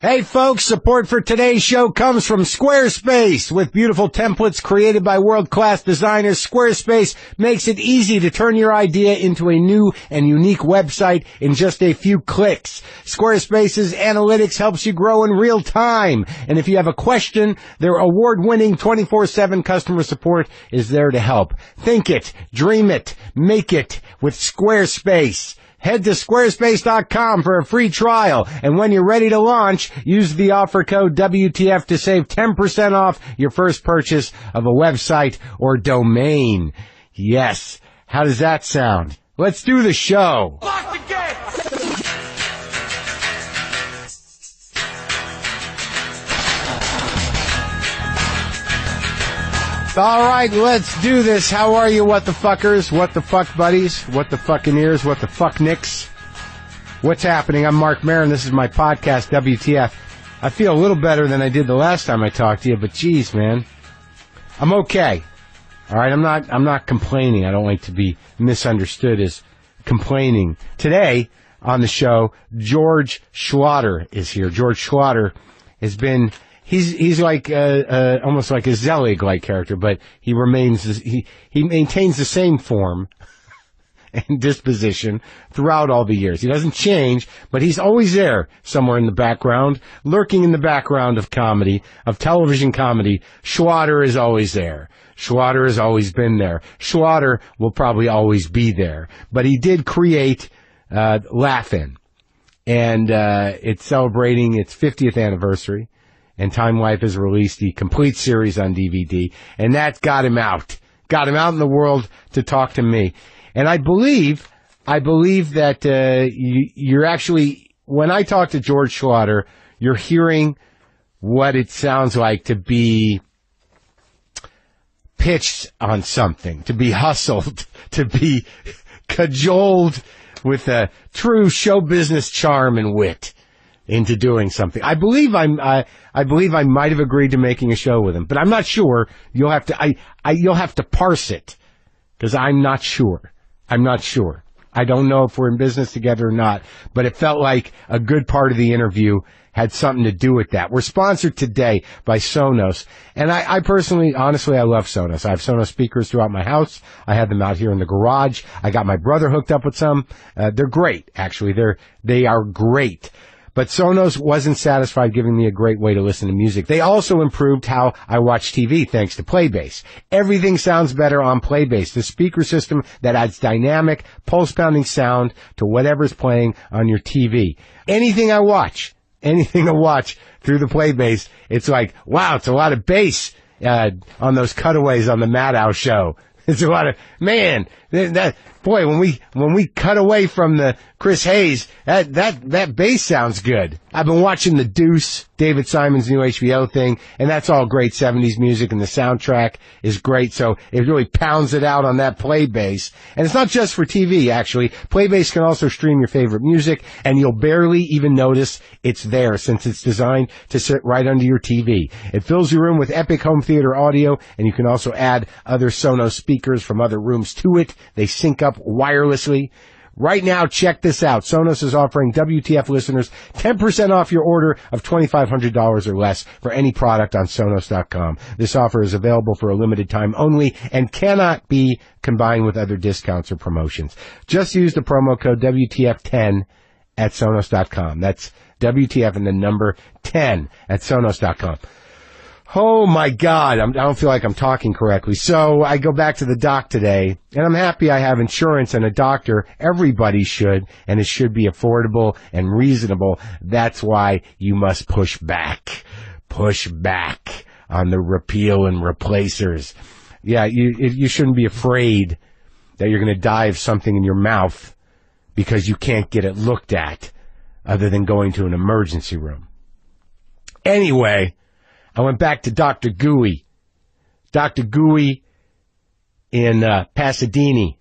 Hey folks, support for today's show comes from Squarespace. With beautiful templates created by world-class designers, Squarespace makes it easy to turn your idea into a new and unique website in just a few clicks. Squarespace's analytics helps you grow in real time. And if you have a question, their award-winning 24/7 customer support is there to help. Think it, dream it, make it with Squarespace. Head to squarespace.com for a free trial, and when you're ready to launch, use the offer code WTF to save 10% off your first purchase of a website or domain. Yes. How does that sound? Let's do the show. Lock the gate! All right, let's do this. How are you, what the fuckers? What the fuck buddies? What the fucking ears? What the fuck nicks? What's happening? I'm Marc Maron. This is my podcast, WTF. I feel a little better than I did the last time I talked to you, but geez, man. I'm okay. All right, I'm not complaining. I don't like to be misunderstood as complaining. Today on the show, George Schlatter is here. George Schlatter has been... He's like almost like a Zelig-like character, but he maintains the same form and disposition throughout all the years. He doesn't change, but he's always there somewhere in the background, lurking in the background of comedy, of television comedy. Schlatter is always there. Schlatter has always been there. Schlatter will probably always be there. But he did create Laugh-In, and it's celebrating its 50th anniversary. And Time Life has released the complete series on DVD, and that got him out in the world to talk to me. And I believe that you're actually, when I talk to George Schlatter, you're hearing what it sounds like to be pitched on something, to be hustled, to be cajoled with a true show business charm and wit into doing something. I believe I might have agreed to making a show with him, but I'm not sure. You'll have to parse it, because I'm not sure. I don't know if we're in business together or not, but it felt like a good part of the interview had something to do with that. We're sponsored today by Sonos, and I personally, honestly, I love Sonos. I have Sonos speakers throughout my house. I have them out here in the garage. I got my brother hooked up with some. They're great, actually. They are great. But Sonos wasn't satisfied giving me a great way to listen to music. They also improved how I watch TV thanks to Playbase. Everything sounds better on Playbase, the speaker system that adds dynamic, pulse-pounding sound to whatever's playing on your TV. Anything I watch through the Playbase, it's like, wow, it's a lot of bass on those cutaways on the Maddow show. It's a lot of, man, boy, when we cut away from the Chris Hayes, that bass sounds good. I've been watching The Deuce, David Simon's new HBO thing, and that's all great 70s music, and the soundtrack is great, so it really pounds it out on that Playbase. And it's not just for TV, actually. Playbase can also stream your favorite music, and you'll barely even notice it's there, since it's designed to sit right under your TV. It fills your room with epic home theater audio, and you can also add other Sonos speakers from other rooms to it. They sync up wirelessly. Right now, check this out. Sonos is offering WTF listeners 10% off your order of $2,500 or less for any product on Sonos.com. This offer is available for a limited time only and cannot be combined with other discounts or promotions. Just use the promo code WTF10 at Sonos.com. That's WTF and the number 10 at Sonos.com. Oh my God, I don't feel like I'm talking correctly. So I go back to the doc today, and I'm happy I have insurance and a doctor. Everybody should, and it should be affordable and reasonable. That's why you must push back on the repeal and replacers. Yeah, you shouldn't be afraid that you're going to die of something in your mouth because you can't get it looked at other than going to an emergency room. Anyway, I went back to Dr. Gooey. Dr. Gooey in Pasadena.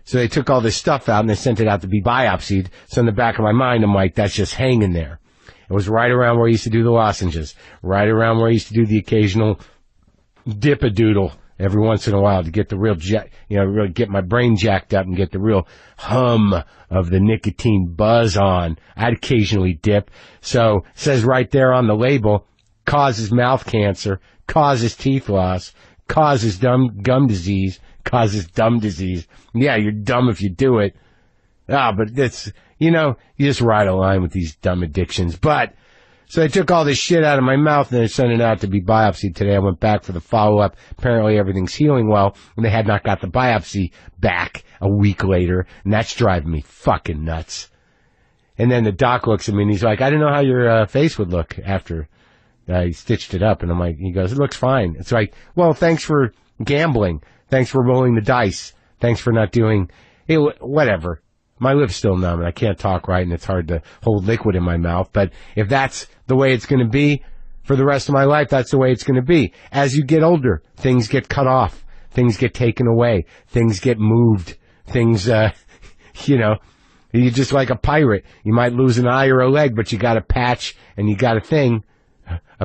So they took all this stuff out and they sent it out to be biopsied. So in the back of my mind, I'm like, that's just hanging there. It was right around where I used to do the lozenges, right around where I used to do the occasional dip-a-doodle every once in a while to get the real, really get my brain jacked up and get the real hum of the nicotine buzz on. I'd occasionally dip. So, it says right there on the label, causes mouth cancer, causes teeth loss, causes gum disease, causes dumb disease. Yeah, you're dumb if you do it. But it's, you just ride a line with these dumb addictions. But, so they took all this shit out of my mouth and they sent it out to be biopsied today. I went back for the follow-up. Apparently everything's healing well, and they had not got the biopsy back a week later, and that's driving me fucking nuts. And then the doc looks at me and he's like, I didn't know how your face would look after I stitched it up. And I'm like, he goes, it looks fine. It's like, well, thanks for gambling. Thanks for rolling the dice. Thanks for not doing it, whatever. My lip's still numb and I can't talk right and it's hard to hold liquid in my mouth. But if that's the way it's going to be for the rest of my life, that's the way it's going to be. As you get older, things get cut off. Things get taken away. Things get moved. Things, you're just like a pirate. You might lose an eye or a leg, but you got a patch and you got a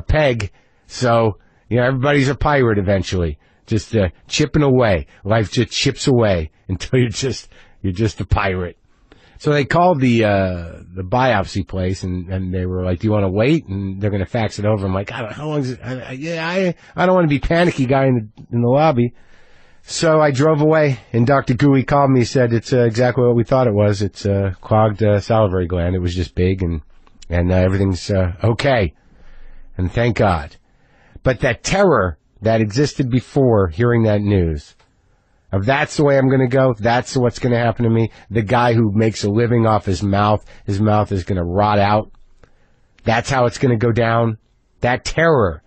peg. So, everybody's a pirate eventually. Just chipping away. Life just chips away until you're just a pirate. So they called the biopsy place and they were like, do you want to wait? And they're going to fax it over. I'm like, how long is it? I don't want to be panicky guy in the lobby. So I drove away and Dr. Gooey called me, said it's exactly what we thought it was. It's a clogged salivary gland. It was just big and everything's okay. And thank God. But that terror that existed before hearing that news, if that's the way I'm going to go, that's what's going to happen to me. The guy who makes a living off his mouth is going to rot out. That's how it's going to go down. That terror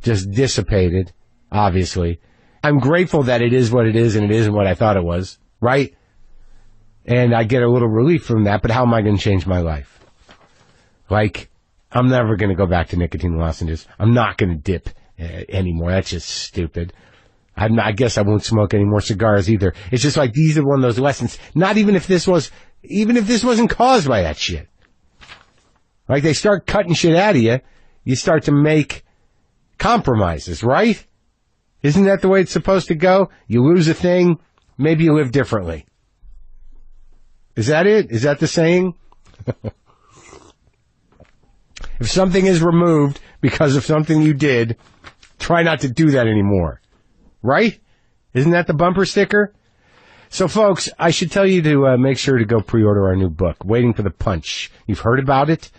just dissipated, obviously. I'm grateful that it is what it is and it isn't what I thought it was, right? And I get a little relief from that, but how am I going to change my life? Like, I'm never going to go back to nicotine lozenges. I'm not going to dip anymore. That's just stupid. I guess I won't smoke any more cigars either. It's just like these are one of those lessons. Not even if this wasn't caused by that shit. Like they start cutting shit out of you, you start to make compromises, right? Isn't that the way it's supposed to go? You lose a thing, maybe you live differently. Is that it? Is that the saying? If something is removed because of something you did, try not to do that anymore. Right? Isn't that the bumper sticker? So, folks, I should tell you to make sure to go pre-order our new book, Waiting for the Punch. You've heard about it.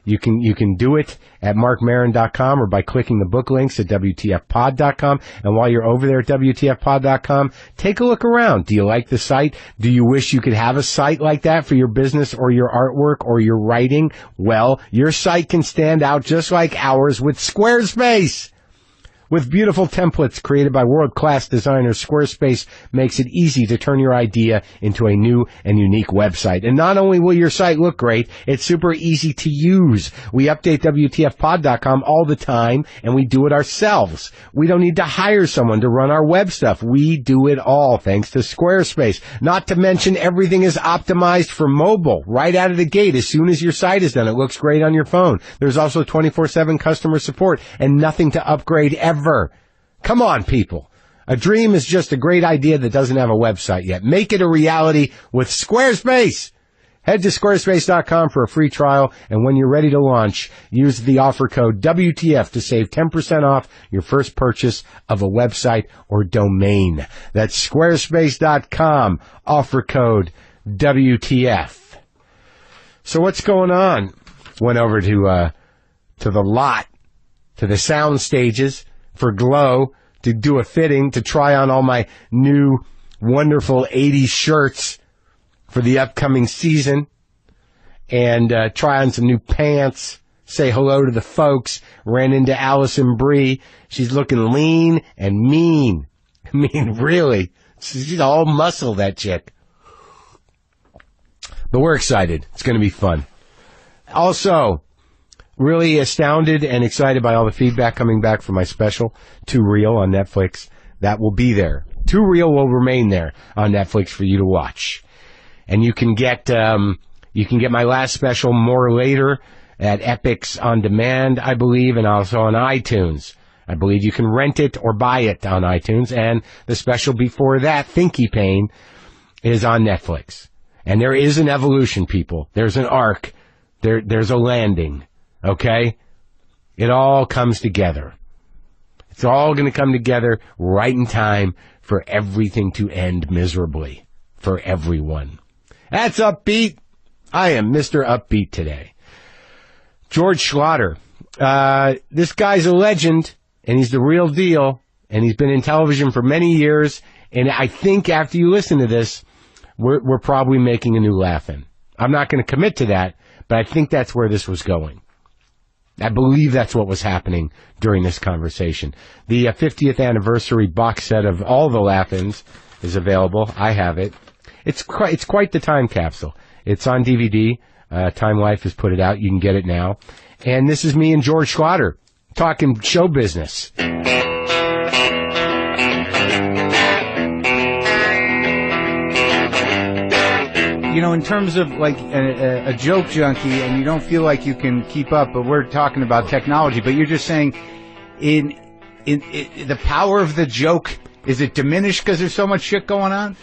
You can do it at marcmaron.com or by clicking the book links at WTFpod.com. And while you're over there at WTFpod.com, take a look around. Do you like the site? Do you wish you could have a site like that for your business or your artwork or your writing? Well, your site can stand out just like ours with Squarespace. With beautiful templates created by world-class designers, Squarespace makes it easy to turn your idea into a new and unique website. And not only will your site look great, it's super easy to use. We update WTFpod.com all the time, and we do it ourselves. We don't need to hire someone to run our web stuff. We do it all thanks to Squarespace. Not to mention everything is optimized for mobile right out of the gate. As soon as your site is done, it looks great on your phone. There's also 24/7 customer support and nothing to upgrade ever. Come on, people. A dream is just a great idea that doesn't have a website yet. Make it a reality with Squarespace. Head to squarespace.com for a free trial, and when you're ready to launch, use the offer code WTF to save 10% off your first purchase of a website or domain. That's squarespace.com, offer code WTF. So what's going on? Went over to the lot, to the sound stages, for Glow to do a fitting, to try on all my new wonderful 80s shirts for the upcoming season, and try on some new pants, say hello to the folks. Ran into Allison Brie. She's looking lean and mean. I mean, really. She's all muscle, that chick. But we're excited. It's going to be fun. Also, really astounded and excited by all the feedback coming back from my special, Too Real, on Netflix. That will be there. Too Real will remain there on Netflix for you to watch. And you can get my last special, More Later, at Epix On Demand, I believe, and also on iTunes. I believe you can rent it or buy it on iTunes, and the special before that, Thinky Pain, is on Netflix. And there is an evolution, people. There's an arc. There's a landing. Okay? It all comes together. It's all going to come together right in time for everything to end miserably for everyone. That's Upbeat. I am Mr. Upbeat today. George Schlatter. This guy's a legend, and he's the real deal, and he's been in television for many years, and I think after you listen to this, we're probably making a new Laugh-In. I'm not going to commit to that, but I think that's where this was going. I believe that's what was happening during this conversation. The 50th anniversary box set of all the Laugh-Ins is available. I have it. It's quite the time capsule. It's on DVD. Time Life has put it out. You can get it now. And this is me and George Schlatter talking show business. You know, in terms of like a joke junkie, and you don't feel like you can keep up, but we're talking about technology, but you're just saying in the power of the joke, is it diminished because there's so much shit going on?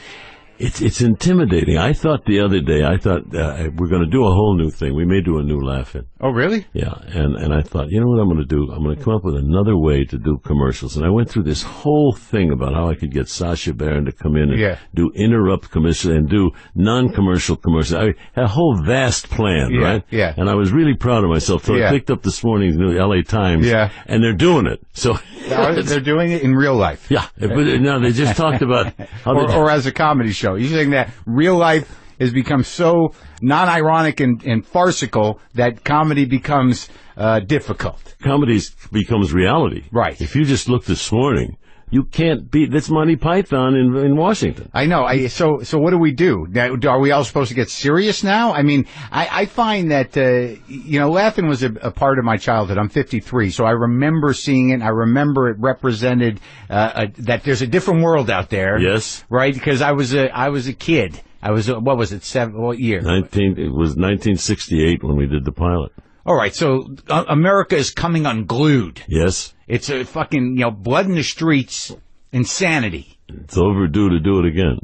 It's intimidating. I thought the other day, we're going to do a whole new thing. We may do a new Laugh-In. Oh, really? Yeah, and I thought, you know what I'm going to do? I'm going to come up with another way to do commercials. And I went through this whole thing about how I could get Sacha Baron to come in and do interrupt commercials and do non-commercial commercials. I had a whole vast plan, right? Yeah. And I was really proud of myself. So I picked up this morning's new LA Times, and they're doing it. So they're doing it in real life. Yeah, but no, they just talked about how or as a comedy show. You're saying that real life has become so non-ironic and farcical that comedy becomes difficult. Comedy becomes reality. Right. If you just look this morning, you can't beat that's Monty Python in Washington. I know. So what do we do? Now, are we all supposed to get serious now? I mean, I find that Laugh-In was a part of my childhood. I'm 53, so I remember seeing it. I remember it represented that there's a different world out there. Yes. Right? Because I was a kid. I was what was it? What year? It was 1968 when we did the pilot. All right, so America is coming unglued. Yes. It's a fucking, blood in the streets, insanity. It's overdue to do it again.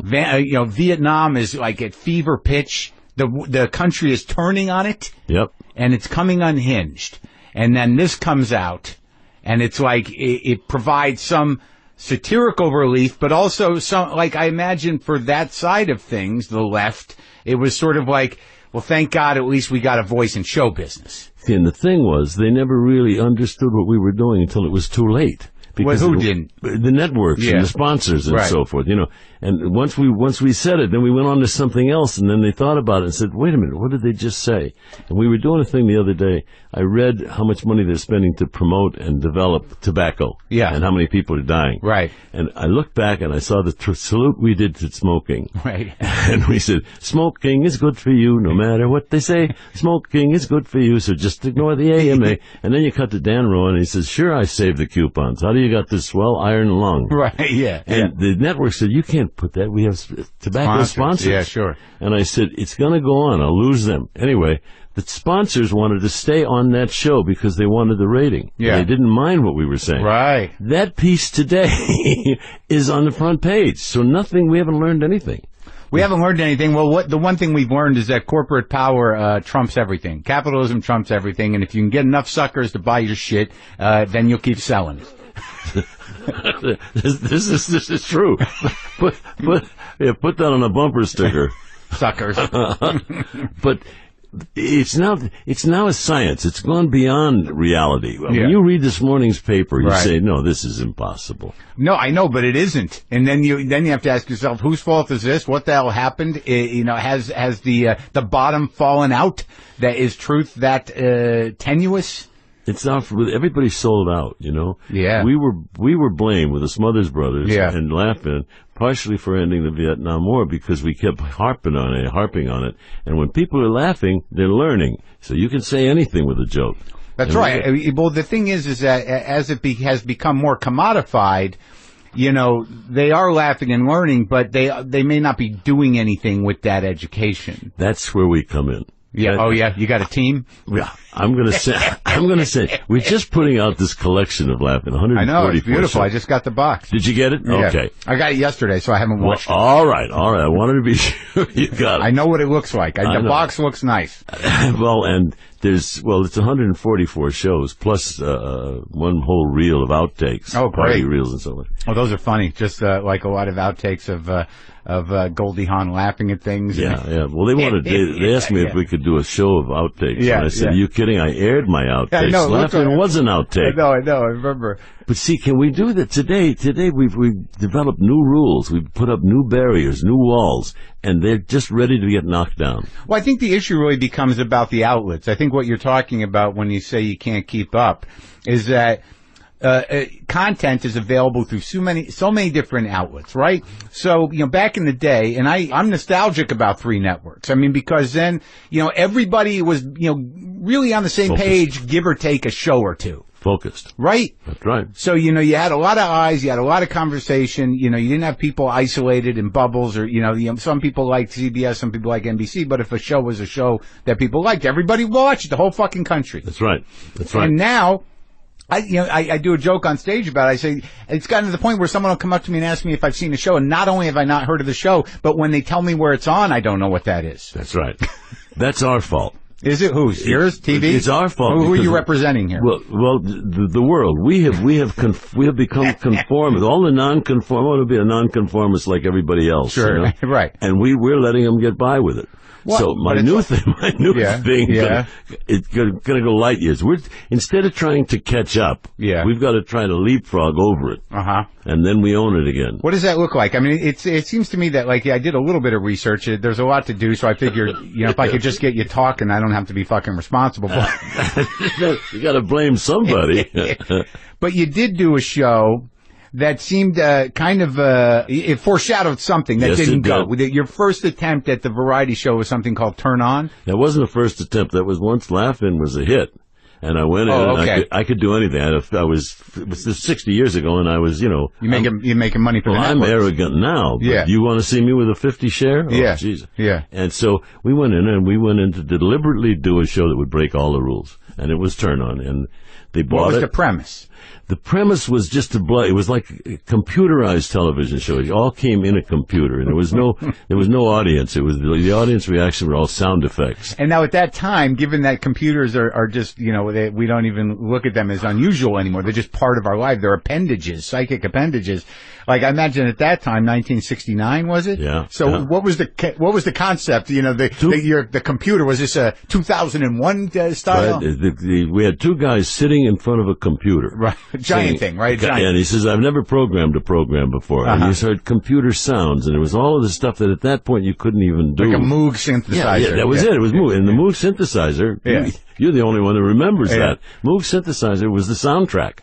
Vietnam is like at fever pitch. The country is turning on it. Yep. And it's coming unhinged. And then this comes out, and it's like it provides some satirical relief, but also some, like I imagine for that side of things, the left, it was sort of like, well, thank God at least we got a voice in show business. And the thing was, they never really understood what we were doing until it was too late. Because who didn't? The networks and the sponsors and so forth, And once we said it, then we went on to something else, and then they thought about it and said, wait a minute, what did they just say? And we were doing a thing the other day. I read how much money they're spending to promote and develop tobacco. Yeah. And how many people are dying. Right. And I looked back and I saw the salute we did to smoking. Right. And we said, smoking is good for you, no matter what they say. Smoking is good for you, so just ignore the AMA. And then you cut to Dan Rowan, and he says, sure, I saved the coupons. How do you got this swell iron lung? Right, yeah. And the network said, you can't put that. We have tobacco sponsors. Yeah, sure. And I said, it's going to go on. I'll lose them. Anyway, the sponsors wanted to stay on that show because they wanted the rating. Yeah. They didn't mind what we were saying. Right. That piece today is on the front page. So we haven't learned anything. We haven't learned anything. Well, the one thing we've learned is that corporate power trumps everything. Capitalism trumps everything, and if you can get enough suckers to buy your shit, then you'll keep selling it. This is true. Put that on a bumper sticker. Suckers. But it's now a science. It's gone beyond reality. When you read this morning's paper, you say, no, this is impossible. No, I know, but it isn't. And then you have to ask yourself, whose fault is this? What the hell happened? Has the bottom fallen out? That is truth that tenuous? It's not everybody sold out, Yeah. We were blamed with the Smothers Brothers and Laugh-In partially for ending the Vietnam War because we kept harping on it. And when people are laughing, they're learning. So you can say anything with a joke. That's right. Well, the thing is that as it has become more commodified, they are laughing and learning, but they may not be doing anything with that education. That's where we come in. Yeah. Oh, yeah. You got a team? Yeah. I'm gonna say, we're just putting out this collection of Laughing. 144 I know, it's beautiful. shows. I just got the box. Did you get it? Yeah. Okay. I got it yesterday, so I haven't watched it. All right. I wanted to be sure you got it. I know what it looks like. The box looks nice. Well, and it's 144 shows plus one whole reel of outtakes. Oh, great. Party reels and so on. Oh, those are funny. Just like a lot of outtakes of Goldie Hawn laughing at things. Yeah. Well, they asked me if we could do a show of outtakes. Yeah, and I said, yeah. Are you kidding? I aired my outtakes. I know, Laughing was an outtake. I know, I remember. But see, can we do that today? Today we've developed new rules. We've put up new barriers, new walls, and they're just ready to get knocked down. Well, I think the issue really becomes about the outlets. I think what you're talking about when you say you can't keep up is that content is available through so many different outlets, right? So, back in the day, and I'm nostalgic about 3 networks. I mean, because then, everybody was, really on the same Focused. page, give or take a show or two. Focused. Right? That's right. So, you had a lot of eyes, you had a lot of conversation, you didn't have people isolated in bubbles or, some people liked CBS, some people like NBC, but if a show was a show that people liked, everybody watched the whole fucking country. That's right. That's right. And now, I do a joke on stage about it. I say, it's gotten to the point where someone will come up to me and ask me if I've seen a show, and not only have I not heard of the show, but when they tell me where it's on, I don't know what that is. That's right. That's our fault. Is it whose? Yours? TV? It's our fault. Who are you representing here? Well, the world. We have become conformist. All the non-conform. I want to be a non-conformist like everybody else. Sure. Right. And we're letting them get by with it. What? So my new thing, it's going to go light years. Instead of trying to catch up, we've got to try to leapfrog over it. And then we own it again. What does that look like? I mean, it seems to me that, I did a little bit of research. There's a lot to do, so I figured, if I could just get you talking, I don't have to be fucking responsible. You got to blame somebody. But you did do a show that seemed it foreshadowed something that didn't go. Your first attempt at the variety show was something called Turn On? That wasn't a first attempt. That was once Laugh-In was a hit. And I went in and I could do anything. It was 60 years ago, and I was, You're making money for the I'm networks. arrogant now. But you want to see me with a 50 share? Oh, yeah. Jesus. Yeah. And so we went in to deliberately do a show that would break all the rules. And it was Turn On. And they bought it. What was the premise? The premise was just it was like a computerized television show. It all came in a computer, and there was no audience. It was the audience reaction were all sound effects. And now at that time, given that computers are just, we don't even look at them as unusual anymore. They're just part of our life. They're appendages, psychic appendages. Like I imagine at that time, 1969 was it? Yeah. So what was the concept? The computer, was this a 2001 style? Right. We had 2 guys sitting in front of a computer. Right. Giant thing, right? Giant. And he says, I've never programmed a program before. And he's heard computer sounds, and it was all of the stuff that at that point you couldn't even do. Like a Moog synthesizer. Yeah, that was it. It was Moog. And the Moog synthesizer, you're the only one that remembers that. Moog synthesizer was the soundtrack.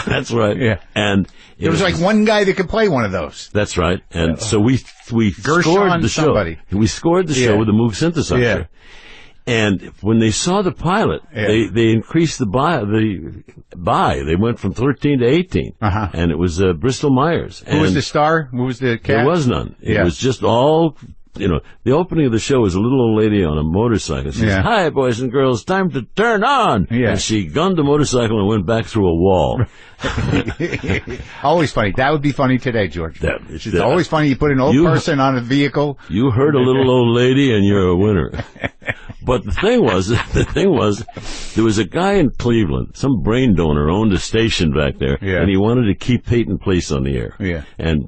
That's right. Yeah. And there was like one guy that could play one of those. That's right. And so we scored the show. We scored the show with the Moog synthesizer. Yeah. And when they saw the pilot, they increased the buy. They went from 13 to 18. And it was Bristol Myers. Who was the star? Who was the cast? There was none. It was just all, the opening of the show was a little old lady on a motorcycle. She says, "Hi, boys and girls, time to turn on." And she gunned the motorcycle and went back through a wall. Always funny. That would be funny today, George. It's always funny. You put an old person on a vehicle. You heard a little old lady and you're a winner. But the thing was, there was a guy in Cleveland, some brain donor owned a station back there, and he wanted to keep Peyton Place on the air. And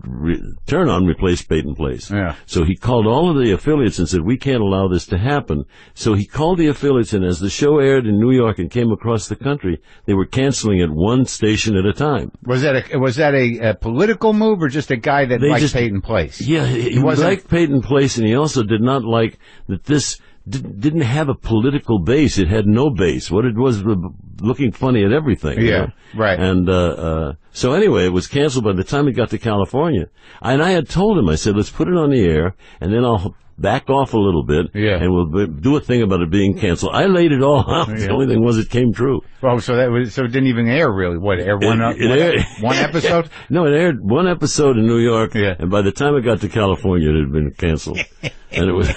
Turn On replaced Peyton Place. So he called all of the affiliates and said, "We can't allow this to happen." So he called the affiliates, and as the show aired in New York and came across the country, they were canceling it one station at a time. Was that a political move or just a guy that liked Peyton Place? Yeah, he liked Peyton Place, and he also did not like that this didn't have a political base. It had no base. What it was looking funny at everything. Right. And so anyway, it was canceled by the time it got to California. And I had told him, I said, let's put it on the air, and then I'll back off a little bit, and we'll do a thing about it being canceled. I laid it all out. The only thing was it came true. Oh, so it didn't even air really. What, air one episode? No, it aired one episode in New York, and by the time it got to California, it had been canceled. And it was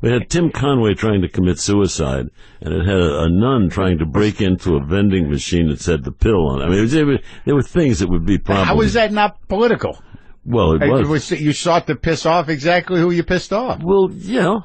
we had Tim Conway trying to commit suicide, and it had a nun trying to break into a vending machine that said the pill on it. I mean, there were things that would be problems. How is that not political? Well, it was. You sought to piss off exactly who you pissed off. Well, yeah.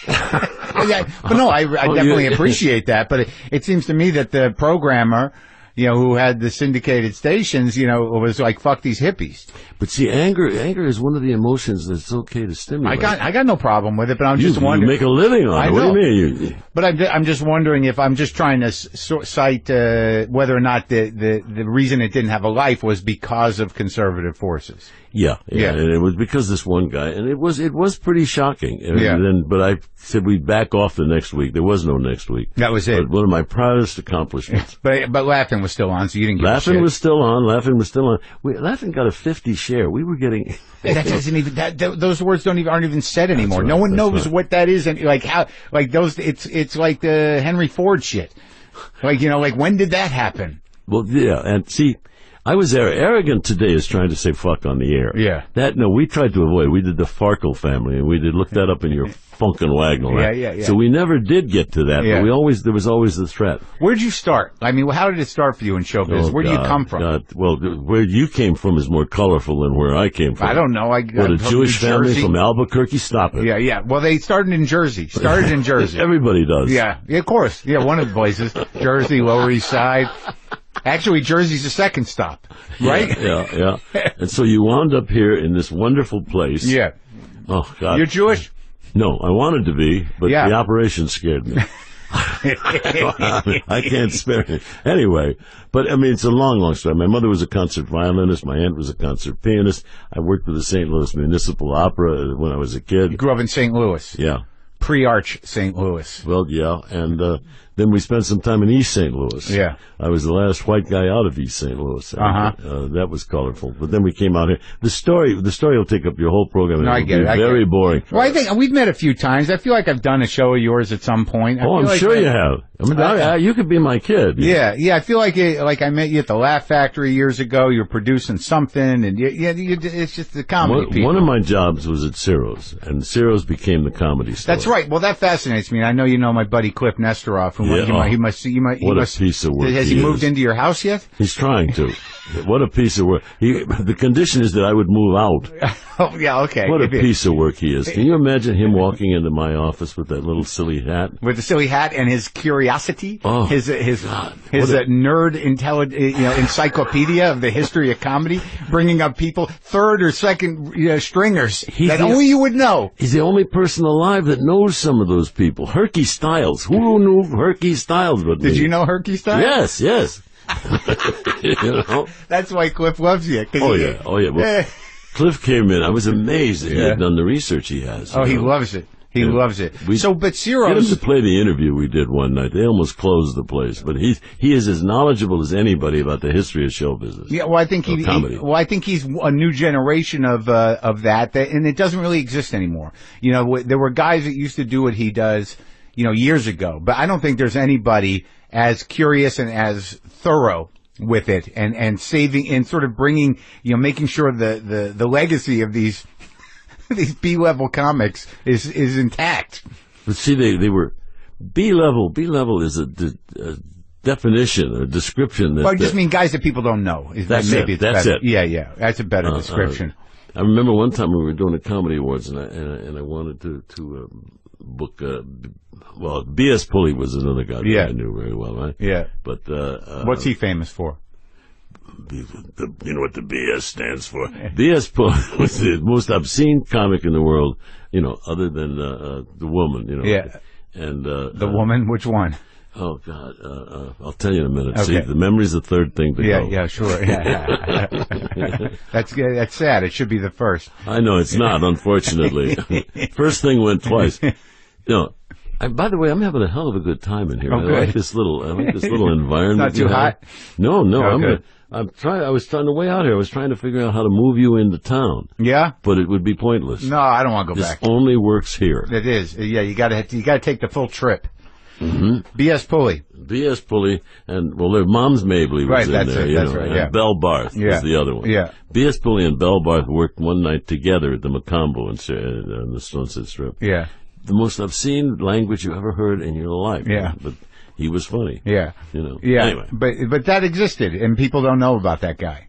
But no, I definitely appreciate that. But it seems to me that the programmer, who had the syndicated stations, was like, fuck these hippies. But see, anger is one of the emotions that's okay to stimulate. I got no problem with it, but I'm just wondering. You make a living on it. What do you mean? But I'm just wondering if I'm just trying to cite whether or not the reason it didn't have a life was because of conservative forces. Yeah, and it was because this one guy, and it was pretty shocking. But I said we'd back off the next week. There was no next week. That was it. But one of my proudest accomplishments. But Laughing was still on, so you didn't get Laughing was still on. Laughing was still on. Laughing got a 50 share. We were getting. That doesn't even. Those words aren't even said anymore. Right, no one knows what that is, and those. It's like the Henry Ford shit. Like when did that happen? Well, yeah, and see. I was there. Arrogant today is trying to say fuck on the air. Yeah. We tried to avoid. We did the Farkle family, and we did look that up in your Funkin' Waggle. Right? Yeah. So we never did get to that, but there was always the threat. Where'd you start? I mean, how did it start for you in show business? Where do you come from? Well, where you came from is more colorful than where I came from. I don't know. What, a Jewish family from Albuquerque? Stop it. Yeah. Well, they started in Jersey. Everybody does. Yeah, of course. Yeah, one of the places. Jersey, Lower East Side. Actually, Jersey's the second stop, right? Yeah. And so you wound up here in this wonderful place. Yeah. Oh, God. You're Jewish? No, I wanted to be, but the operation scared me. I can't spare it. Anyway, but I mean, it's a long story. My mother was a concert violinist. My aunt was a concert pianist. I worked with the St. Louis Municipal Opera when I was a kid. You grew up in St. Louis? Yeah. Pre-Arch St. Louis. Well, yeah, and then we spent some time in East St. Louis. Yeah. I was the last white guy out of East St. Louis. That was colorful. But then we came out here. The story will take up your whole program. No, I get it. Very boring. Well, I think we've met a few times. I feel like I've done a show of yours at some point. I'm sure you have. I mean, you could be my kid. Yeah. I feel like I met you at the Laugh Factory years ago. You were producing something, and it's just the comedy people. One of my jobs was at Ciro's, and Ciro's became the comedy store. That's right. Well, that fascinates me. I know you know my buddy Cliff Nestoroff. What a piece of work. Has he moved into your house yet? He's trying to. What a piece of work. The condition is that I would move out. Oh, yeah, okay. What a piece of work he is. Can you imagine him walking into my office with that little silly hat? With the silly hat and his curiosity? Oh, his nerd encyclopedia of the history of comedy, bringing up people, third or second stringers that only you would know. He's the only person alive that knows some of those people. Herky Styles. Who knew Herky Styles but me? Did you know Herky Styles? Yes. That's why Cliff loves you. Oh yeah. Well, Cliff came in. I was amazed that he had done the research he has. He loves it. He loves it. But Ciro's... Get him to play the interview we did one night. They almost closed the place. But he is as knowledgeable as anybody about the history of show business. Yeah, well, I think I think he's a new generation of that, and it doesn't really exist anymore. There were guys that used to do what he does, years ago. But I don't think there's anybody as curious and as thorough with it, and saving and sort of bringing, making sure the legacy of these B-level comics is intact. But see, they were B-level. B-level is a definition, a description. Well, I just mean guys that people don't know. That's it. Yeah. That's a better description. I remember one time we were doing the Comedy Awards, and I wanted to book. B.S. Pulley was another guy that I knew very well, right? Yeah. But what's he famous for? You know what the BS stands for? B.S. Pulley was the most obscene comic in the world, other than the woman, Yeah. And the woman, which one? Oh God, I'll tell you in a minute. Okay. See, the memory's the third thing to go. Yeah, sure. Yeah. That's sad. It should be the first. I know it's not, unfortunately. First thing went twice. By the way, I'm having a hell of a good time in here. Oh, I like this little environment. Not too hot? No. Oh, I was trying to way out here. I was trying to figure out how to move you into town. Yeah? But it would be pointless. No, I don't want to go This back. only works here. It is. Yeah, you gotta take the full trip. Mm-hmm. BS Pulley. B.S. Pulley, and, well, their Mom's Mabley was Right, in that's there, it, you that's know, right, and yeah. Belle Barth was the other one. Yeah. B.S. Pulley and Belle Barth worked one night together at the Macombo on the Sunset Strip. Yeah. The most obscene language you ever heard in your life. Yeah. But he was funny. Yeah. You know. Yeah. Anyway. But that existed, and people don't know about that guy.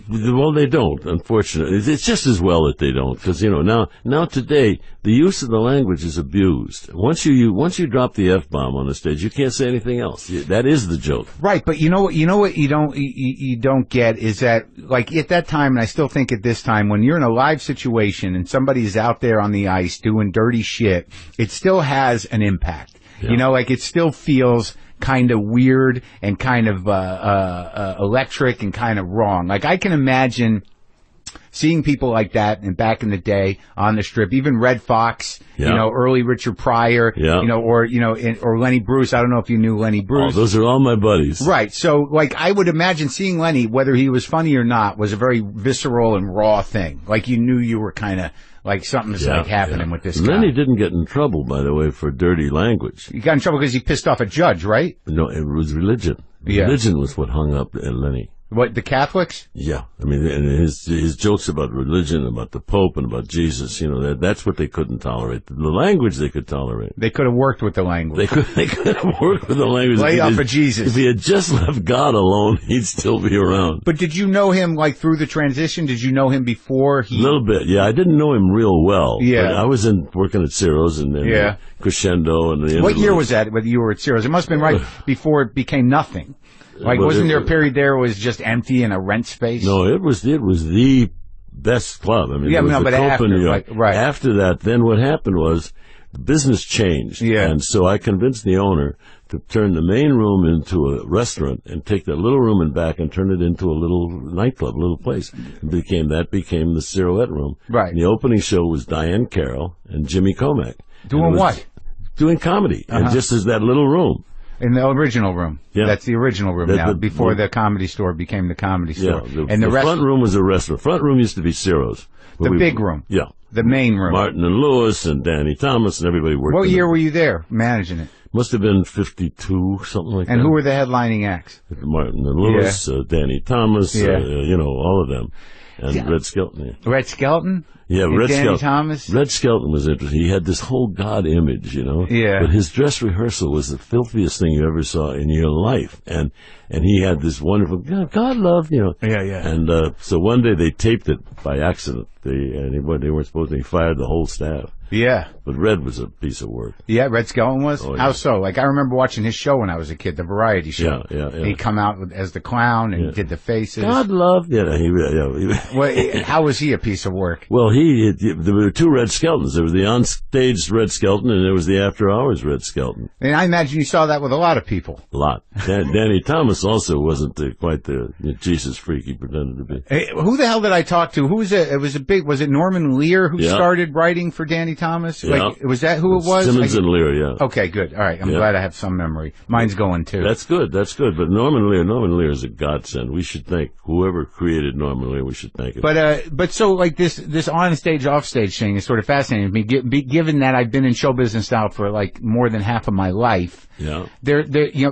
Well, they don't, unfortunately. It's just as well that they don't, because, you know, now today, the use of the language is abused. Once you drop the F-bomb on the stage, you can't say anything else. That is the joke. Right, but you know what you don't get is that, like, at that time, and I still think at this time, when you're in a live situation and somebody's out there on the ice doing dirty shit, it still has an impact. Yeah. You know, like, it still feels kind of weird and kind of electric and kind of wrong. Like, I can imagine seeing people like that, and back in the day on the Strip, even Red Fox, you know, early Richard Pryor, you know, or Lenny Bruce. I don't know if you knew Lenny Bruce. Oh, those are all my buddies. Right. So, like, I would imagine seeing Lenny, whether he was funny or not, was a very visceral and raw thing. Like, you knew you were kind of, like, something's like happening with this guy. Lenny didn't get in trouble, by the way, for dirty language. He got in trouble because he pissed off a judge, right? No, it was religion. Yeah. Religion was what hung up Lenny. What, the Catholics? Yeah. I mean, and his jokes about religion, about the Pope, and about Jesus, you know, that's what they couldn't tolerate. The language they could tolerate. They could have worked with the language. They could have worked with the language. Lay off of Jesus. If he had just left God alone, he'd still be around. But did you know him, like, through the transition? Did you know him before he... A little bit, yeah. I didn't know him real well. Yeah. But I was working at Ciro's and Crescendo. And what year was that, when you were at Ciro's? It must have been right before it became nothing. Like, wasn't there a period there it was just empty in a rent space? No, it was the best club. I mean, it was the but after that, then what happened was the business changed. Yeah. And so I convinced the owner to turn the main room into a restaurant and take that little room in back and turn it into a little nightclub, a little place. That became the Ciroette Room. Right. And the opening show was Diane Carroll and Jimmy Comack. Doing what? Doing comedy. And just as that little room. In the original room. Yeah. That's the original room now, before the Comedy Store became the Comedy Store. Yeah, and the front room was a restaurant. Front room used to be Ciro's. The big room. Yeah. The main room. Martin and Lewis and Danny Thomas and everybody worked. What year were you there, managing it? Must have been 52, something like that. And who were the headlining acts? Martin and Lewis, Danny Thomas, you know, all of them. And Red Skelton. Yeah. Red Skelton? Yeah, and Red Danny Skelton. Thomas? Red Skelton was interesting. He had this whole God image, you know. Yeah. But his dress rehearsal was the filthiest thing you ever saw in your life. And he had this wonderful, God love, you know. Yeah, yeah. And so one day they taped it by accident. They weren't supposed to. He fired the whole staff. Yeah. But Red was a piece of work. Yeah, Red Skelton was? Oh, yeah. How so? Like, I remember watching his show when I was a kid, the variety show. Yeah. He'd come out as the clown and did the faces. God love. Well, how was he a piece of work? Well, there were two Red Skeltons. There was the on-stage Red Skelton, and there was the after-hours Red Skelton. And I imagine you saw that with a lot of people. A lot. Danny Thomas also wasn't quite the Jesus freak he pretended to be. Hey, who the hell did I talk to? Who was it? Was it Norman Lear who started writing for Danny Thomas? Yeah. Like, was that who it was? Simmons and Lear, yeah. Okay, good. All right. I'm glad I have some memory. Mine's going too. That's good. But Norman Lear is a godsend. We should thank whoever created Norman Lear. We should thank him. But so, like, this on-stage, off-stage thing is sort of fascinating to me, given that I've been in show business now for, like, more than half of my life. Yeah.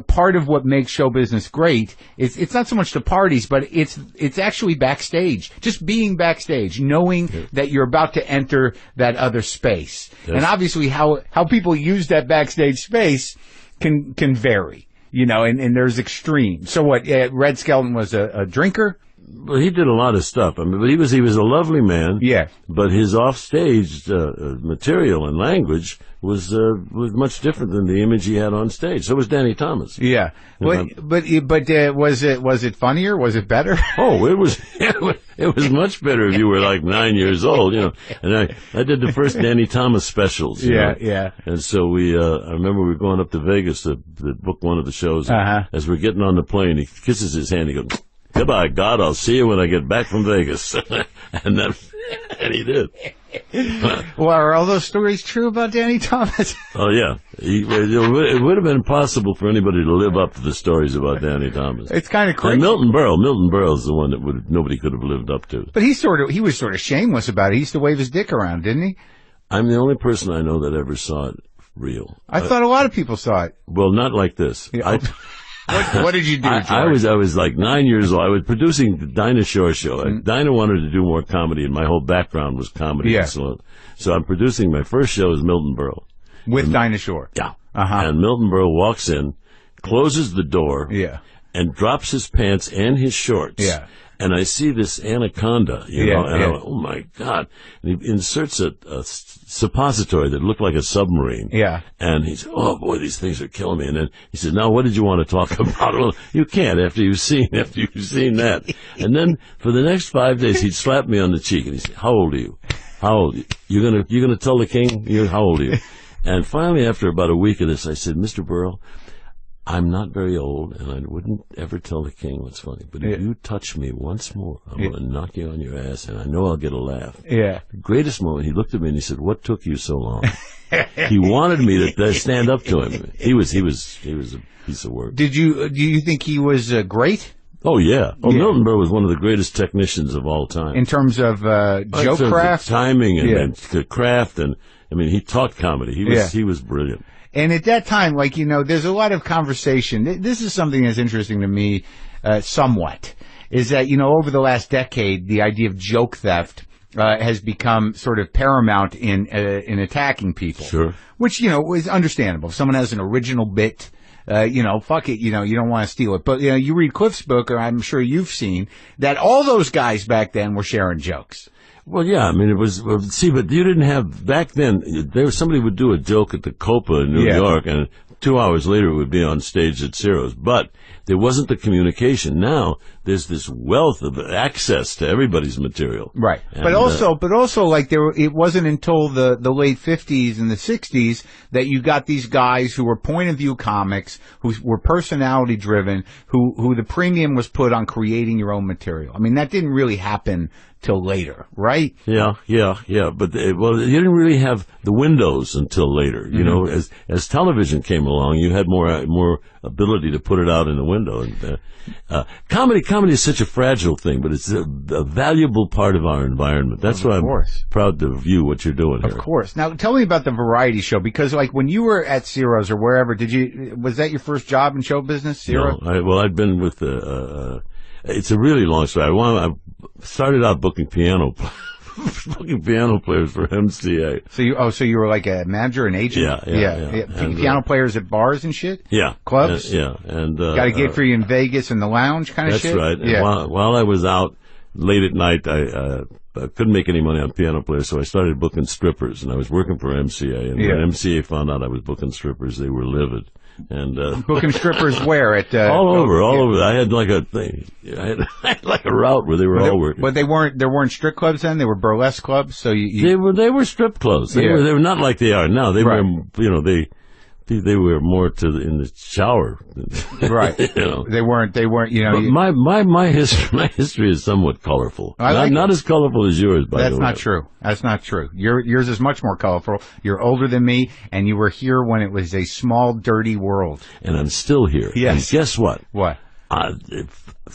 Part of what makes show business great is it's not so much the parties, but it's actually backstage. Just being backstage, knowing that you're about to enter that other space. Yes. And obviously how people use that backstage space can vary, you know, and there's extremes. So what, Red Skelton was a drinker? Well, he did a lot of stuff. I mean, but he was a lovely man. Yeah. But his offstage material and language was much different than the image he had on stage. So was Danny Thomas. Yeah. But was it funnier? Was it better? Oh, it was much better if you were like 9 years old, you know. And I did the first Danny Thomas specials. You know? Yeah. And so I remember we were going up to Vegas to book one of the shows. As we're getting on the plane, he kisses his hand. He goes, "Goodbye, God. I'll see you when I get back from Vegas." and he did. Well, are all those stories true about Danny Thomas? Oh, yeah. It would have been impossible for anybody to live up to the stories about Danny Thomas. It's kind of crazy. And Milton Berle's the one that nobody could have lived up to. But he was sort of shameless about it. He used to wave his dick around, didn't he? I'm the only person I know that ever saw it real. I thought a lot of people saw it. Well, not like this. Yeah. What did you do, George? I was like 9 years old. I was producing the Dinah Shore show. And Dinah wanted to do more comedy, and my whole background was comedy. Yeah. So I'm producing my first show as Milton Berle. With Dinah Shore. Yeah. Uh-huh. And Milton Berle walks in, closes the door, Yeah. and drops his pants and his shorts. Yeah. And I see this anaconda, you know, and I went, oh my God. And he inserts a suppository that looked like a submarine. Yeah. And he said, oh boy, these things are killing me. And then he said, now what did you want to talk about? Well, you can't after you've seen that. And then for the next 5 days, he'd slap me on the cheek and he said, how old are you? How old are you? You're gonna tell the king? How old are you? And finally, after about a week of this, I said, Mr. Berle, I'm not very old, and I wouldn't ever tell the king what's funny. But if you touch me once more, I'm going to knock you on your ass, and I know I'll get a laugh. Yeah. The greatest moment, he looked at me and he said, what took you so long? He wanted me to stand up to him. He was a piece of work. Do you think he was great? Oh, yeah. Oh, yeah. Milton Berle was one of the greatest technicians of all time. In terms of joke craft? Timing and craft, and, I mean, he taught comedy. He was brilliant. And at that time, like, you know, there's a lot of conversation. This is something that's interesting to me, somewhat, is that, you know, over the last decade, the idea of joke theft has become sort of paramount in attacking people. Sure. Which, you know, is understandable. If someone has an original bit, you know, fuck it, you know, you don't want to steal it. But, you know, you read Cliff's book, or I'm sure you've seen, that all those guys back then were sharing jokes. Well, yeah, I mean, it was, but you didn't have, back then, somebody would do a joke at the Copa in New York, and 2 hours later it would be on stage at Ciro's. But there wasn't the communication. Now, there's this wealth of access to everybody's material. Right. And, but also, like, it wasn't until the late 50s and the 60s that you got these guys who were point of view comics, who were personality driven, who the premium was put on creating your own material. I mean, that didn't really happen till later, right? Yeah. But you didn't really have the windows until later. You know, as television came along, you had more ability to put it out in the window. And comedy is such a fragile thing, but it's a valuable part of our environment. That's why I'm proud to view what you're doing here. Of course. Now, tell me about the variety show, because, like, when you were at Ciro's or wherever, was that your first job in show business, Ciro? No, I'd been with it's a really long story. I started out booking piano players for MCA. So you were like a manager, an agent? Yeah. Piano players at bars and shit? Yeah. Clubs? And got a gig for you in Vegas in the lounge kind of shit? That's right. Yeah. And while I was out late at night, I couldn't make any money on piano players, so I started booking strippers, and I was working for MCA. And when MCA found out I was booking strippers, they were livid. And booking strippers where? all over. I had like a thing. I had like a route where they were all working. But there weren't strip clubs then. They were burlesque clubs. So they were strip clubs. They were not like they are now. They were, you know, they were more in the shower. Right. You know. They weren't, you know. But my history is somewhat colorful. Not as colorful as yours, by the way. That's not true. Yours is much more colorful. You're older than me, and you were here when it was a small, dirty world. And I'm still here. Yes. And guess what? What?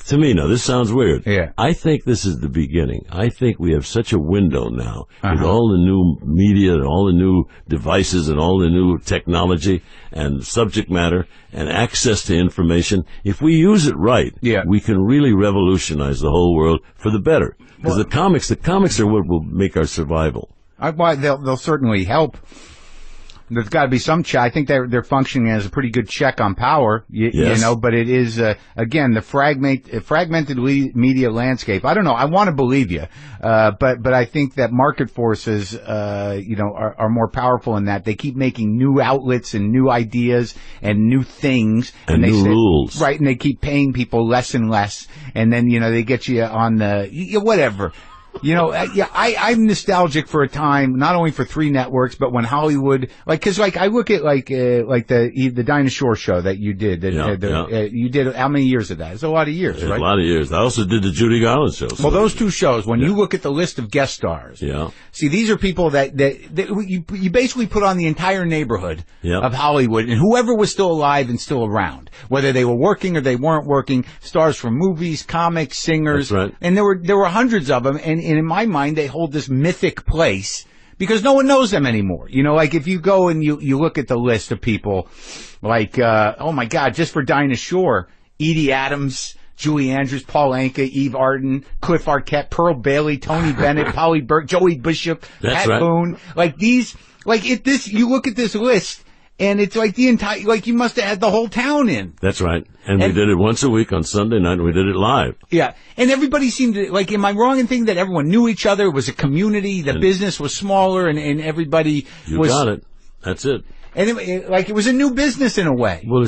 To me, now, this sounds weird. Yeah. I think this is the beginning. I think we have such a window now with all the new media and all the new devices and all the new technology and subject matter and access to information. If we use it right, we can really revolutionize the whole world for the better. Because the comics are what will make our survival. They'll certainly help. There's got to be some check. I think they're functioning as a pretty good check on power, you know, but it is, again, the fragmented media landscape. I don't know. I want to believe you. But I think that market forces, you know, are more powerful in that they keep making new outlets and new ideas and new things. And new rules. Right. And they keep paying people less and less. And then, you know, they get you on whatever. You know, I'm nostalgic for a time, not only for 3 networks, but when Hollywood, cause I look at the Dinosaur show that you did, you did how many years of that? It's a lot of years, right? A lot of years. I also did the Judy Garland show. Well, those 2 shows, when you look at the list of guest stars, see, these are people that you basically put on the entire neighborhood of Hollywood, and whoever was still alive and still around, whether they were working or they weren't working, stars from movies, comics, singers. That's right. And there were hundreds of them, and in my mind, they hold this mythic place because no one knows them anymore. You know, like if you go and you look at the list of people, like, oh my God, just for Dinah Shore, Edie Adams, Julie Andrews, Paul Anka, Eve Arden, Cliff Arquette, Pearl Bailey, Tony Bennett, Polly Burke, Joey Bishop, Pat Boone. Like these, you look at this list, and it's like the entire, like you must have had the whole town in. That's right. And we did it once a week on Sunday night, and we did it live. Yeah. And everybody seemed to, like, am I wrong in thinking that everyone knew each other? It was a community, the business was smaller, and everybody You got it. That's it. And it was a new business in a way. Well,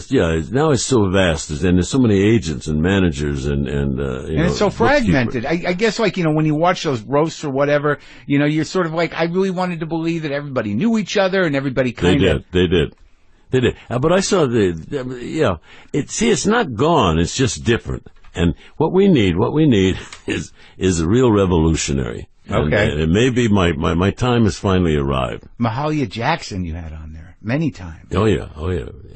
now it's so vast, and there's so many agents and managers and it's so fragmented. I guess, like, you know, when you watch those roasts or whatever, you know, you're sort of like, I really wanted to believe that everybody knew each other and everybody kind of. They did. But I saw it's not gone. It's just different. And what we need is a real revolutionary. Okay. And it may be my time has finally arrived. Mahalia Jackson you had on there many times. Oh yeah.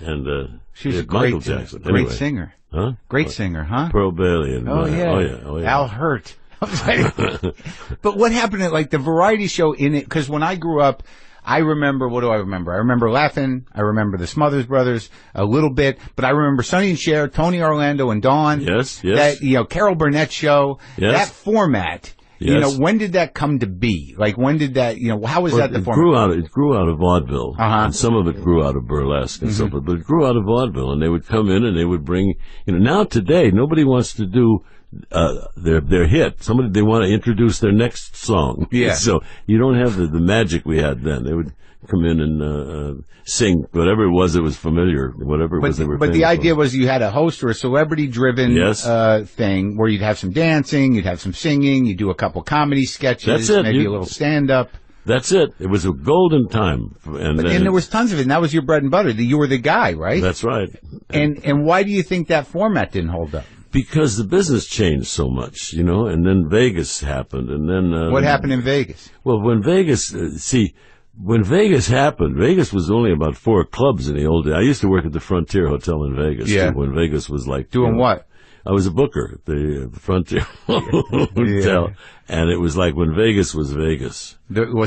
And she was a Michael Jackson. Great singer. Huh? Great singer, huh? Pearl Bailey and oh yeah. Al Hurt. But what happened at like the variety show in it? Because when I grew up, I remember, what do I remember? I remember Laughing. I remember the Smothers Brothers a little bit, but I remember Sonny and Cher, Tony Orlando and Dawn. Yes. That, you know, Carol Burnett show. Yes. That format. Yes. You know, when did that come to be? Like, when did that, you know, how was that the format? It grew out of vaudeville. And some of it grew out of burlesque and stuff, but it grew out of vaudeville, and they would come in and they would bring, you know, now today, nobody wants to do their hit. They want to introduce their next song. Yeah. So you don't have the magic we had then. They would come in and sing whatever it was that was familiar, whatever it was they were. But the idea was you had a host or a celebrity-driven thing where you'd have some dancing, you'd have some singing, you'd do a couple comedy sketches, That's it. maybe a little stand-up. That's it. It was a golden time. And there was tons of it, and that was your bread and butter. You were the guy, right? That's right. And why do you think that format didn't hold up? Because the business changed so much, you know, and then Vegas happened, and then... what happened in Vegas? Well, when Vegas, when Vegas happened, Vegas was only about 4 clubs in the old days. I used to work at the Frontier Hotel in Vegas, too, when Vegas was like... Doing what? I was a booker at the Frontier Hotel, and it was like when Vegas was Vegas.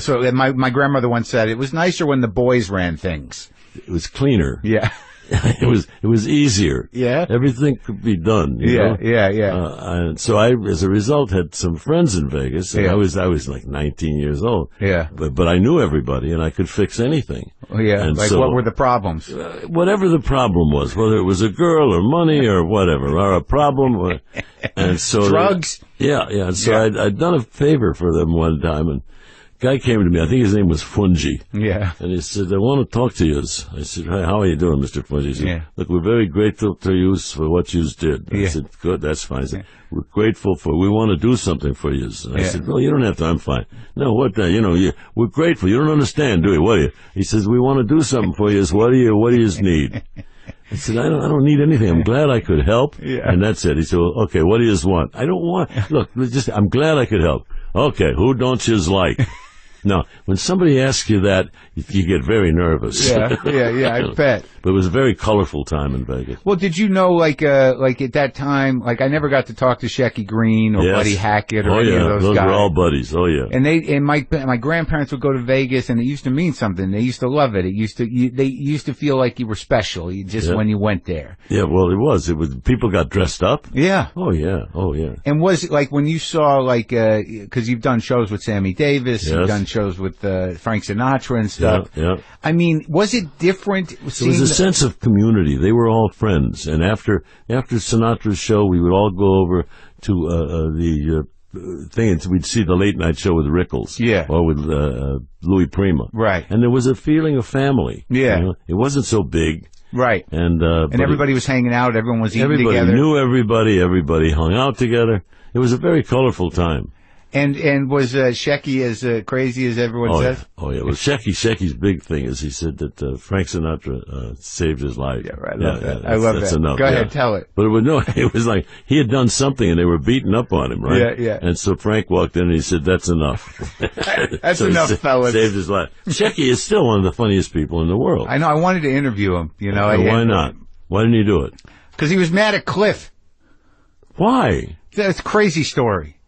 So my grandmother once said, it was nicer when the boys ran things. It was cleaner. Yeah. It was easier. Yeah. Everything could be done. You know? And so I, as a result, had some friends in Vegas. And I was like 19 years old. Yeah. But I knew everybody, and I could fix anything. Yeah. And like, so, what were the problems? Whatever the problem was, whether it was a girl or money or whatever, or a problem, and so drugs. And so I'd done a favor for them one time, and guy came to me, I think his name was Fungi. Yeah. And he said, I want to talk to you. I said, hi, how are you doing, Mr. Fungi? He said, look, we're very grateful to you for what you did. I said, good, that's fine. He said, we're grateful we want to do something for you. And I said, well, you don't have to, I'm fine. No, we're grateful. You don't understand, do you? What do you? He says, we want to do something for you. What do you need? I said, I don't need anything. I'm glad I could help. Yeah. And that's it. He said, well, okay, what do you want? I don't want, look, I'm glad I could help. Okay, who don't you like? Now, when somebody asks you that, you get very nervous. Yeah, I bet. But it was a very colorful time in Vegas. Well, did you know, like at that time, like I never got to talk to Shecky Green or Buddy Hackett or any of those guys. Those were all buddies. Oh yeah. And my grandparents would go to Vegas, and it used to mean something. They used to love it. They used to feel like you were special when you went there. Yeah, well, it was people got dressed up. Yeah. Oh yeah. And was it like when you saw because you've done shows with Sammy Davis, you've done shows with Frank Sinatra and stuff. Yeah. I mean, was it different? There was a sense of community. They were all friends, and after Sinatra's show, we would all go over to the thing, and we'd see the late night show with Rickles, or with Louis Prima, right? And there was a feeling of family. Yeah, you know? It wasn't so big. Right. And everybody was hanging out, everyone was eating together. Everybody knew everybody hung out together. It was a very colorful time. And was Shecky as crazy as everyone says? Yeah. Oh, yeah. Well, Shecky's big thing is he said that Frank Sinatra saved his life. Yeah, right. I love that. I love that. Enough. Go ahead, tell it. But it was like he had done something and they were beating up on him, right? Yeah, yeah. And so Frank walked in and he said, "That's enough." That's enough, fellas. Saved his life. Shecky is still one of the funniest people in the world. I know. I wanted to interview him. Why not? Why didn't you do it? Because he was mad at Cliff. Why? That's a crazy story.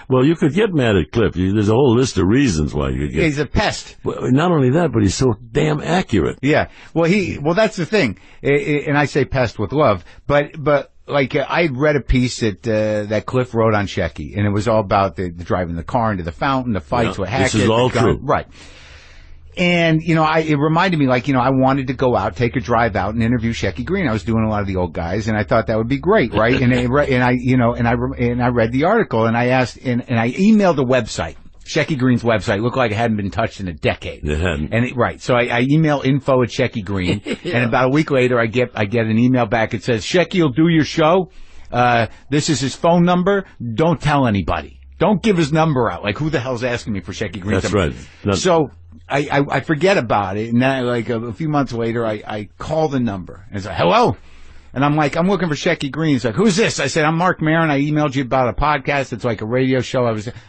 Well, you could get mad at Cliff. There's a whole list of reasons why you could get. He's a pest. Well, not only that, but he's so damn accurate. Yeah. Well, that's the thing. And I say pest with love, but like I had read a piece that Cliff wrote on Shecky, and it was all about the driving the car into the fountain, the fights with Hackett. This is all true, right? And, it reminded me, I wanted to go out, take a drive out and interview Shecky Greene. I was doing a lot of the old guys and I thought that would be great, right? And I read the article and I asked, and I emailed the website, Shecky Greene's website. It looked like it hadn't been touched in a decade. It hadn't. And right. So I email info at Shecky Greene yeah. And about a week later I get an email back. It says, Shecky will do your show. This is his phone number. Don't tell anybody. Don't give his number out. Like, who the hell's asking me for Shecky Greene's number? That's right. So I forget about it, and then a few months later, I call the number, and it's like, hello? And I'm like, I'm looking for Shecky Greene. He's like, who's this? I said, I'm Marc Maron. I emailed you about a podcast. It's like a radio show.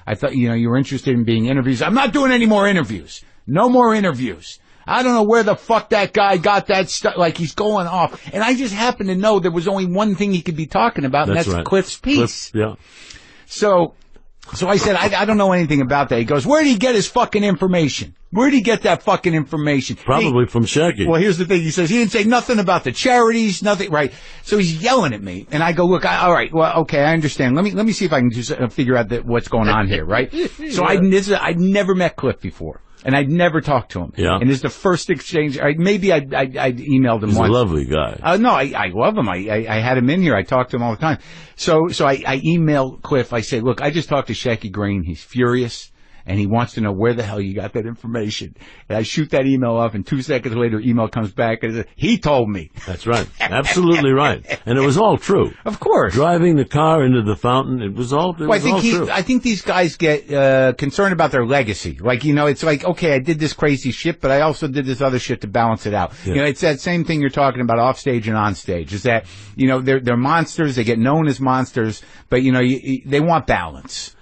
I thought, you were interested in being interviews. I'm not doing any more interviews. No more interviews. I don't know where the fuck that guy got that stuff. Like, he's going off. And I just happen to know there was only one thing he could be talking about, and that's right. Cliff's piece. Yeah. So I said, I don't know anything about that. He goes, where did he get his fucking information? Where did he get that fucking information? Probably from Shecky. Well, here's the thing. He says he didn't say nothing about the charities, nothing, right? So he's yelling at me, and I go, look, all right, well, okay, I understand. Let me see if I can just figure out what's going on here, right? So I'd never met Cliff before, and I'd never talked to him. Yeah. And this is the first exchange. Maybe I emailed him He's once. a lovely guy. No, I love him. I had him in here. I talked to him all the time. So I emailed Cliff. I say, look, I just talked to Shecky Greene. He's furious. And he wants to know where the hell you got that information. And I shoot that email off, and 2 seconds later, email comes back and says, he told me. That's right. Absolutely right. And it was all true. Of course. Driving the car into the fountain, it was all true. I think these guys get concerned about their legacy. Like, it's like, okay, I did this crazy shit, but I also did this other shit to balance it out. Yeah. It's that same thing you're talking about off stage and on stage, is that, they're monsters, they get known as monsters, but, they want balance.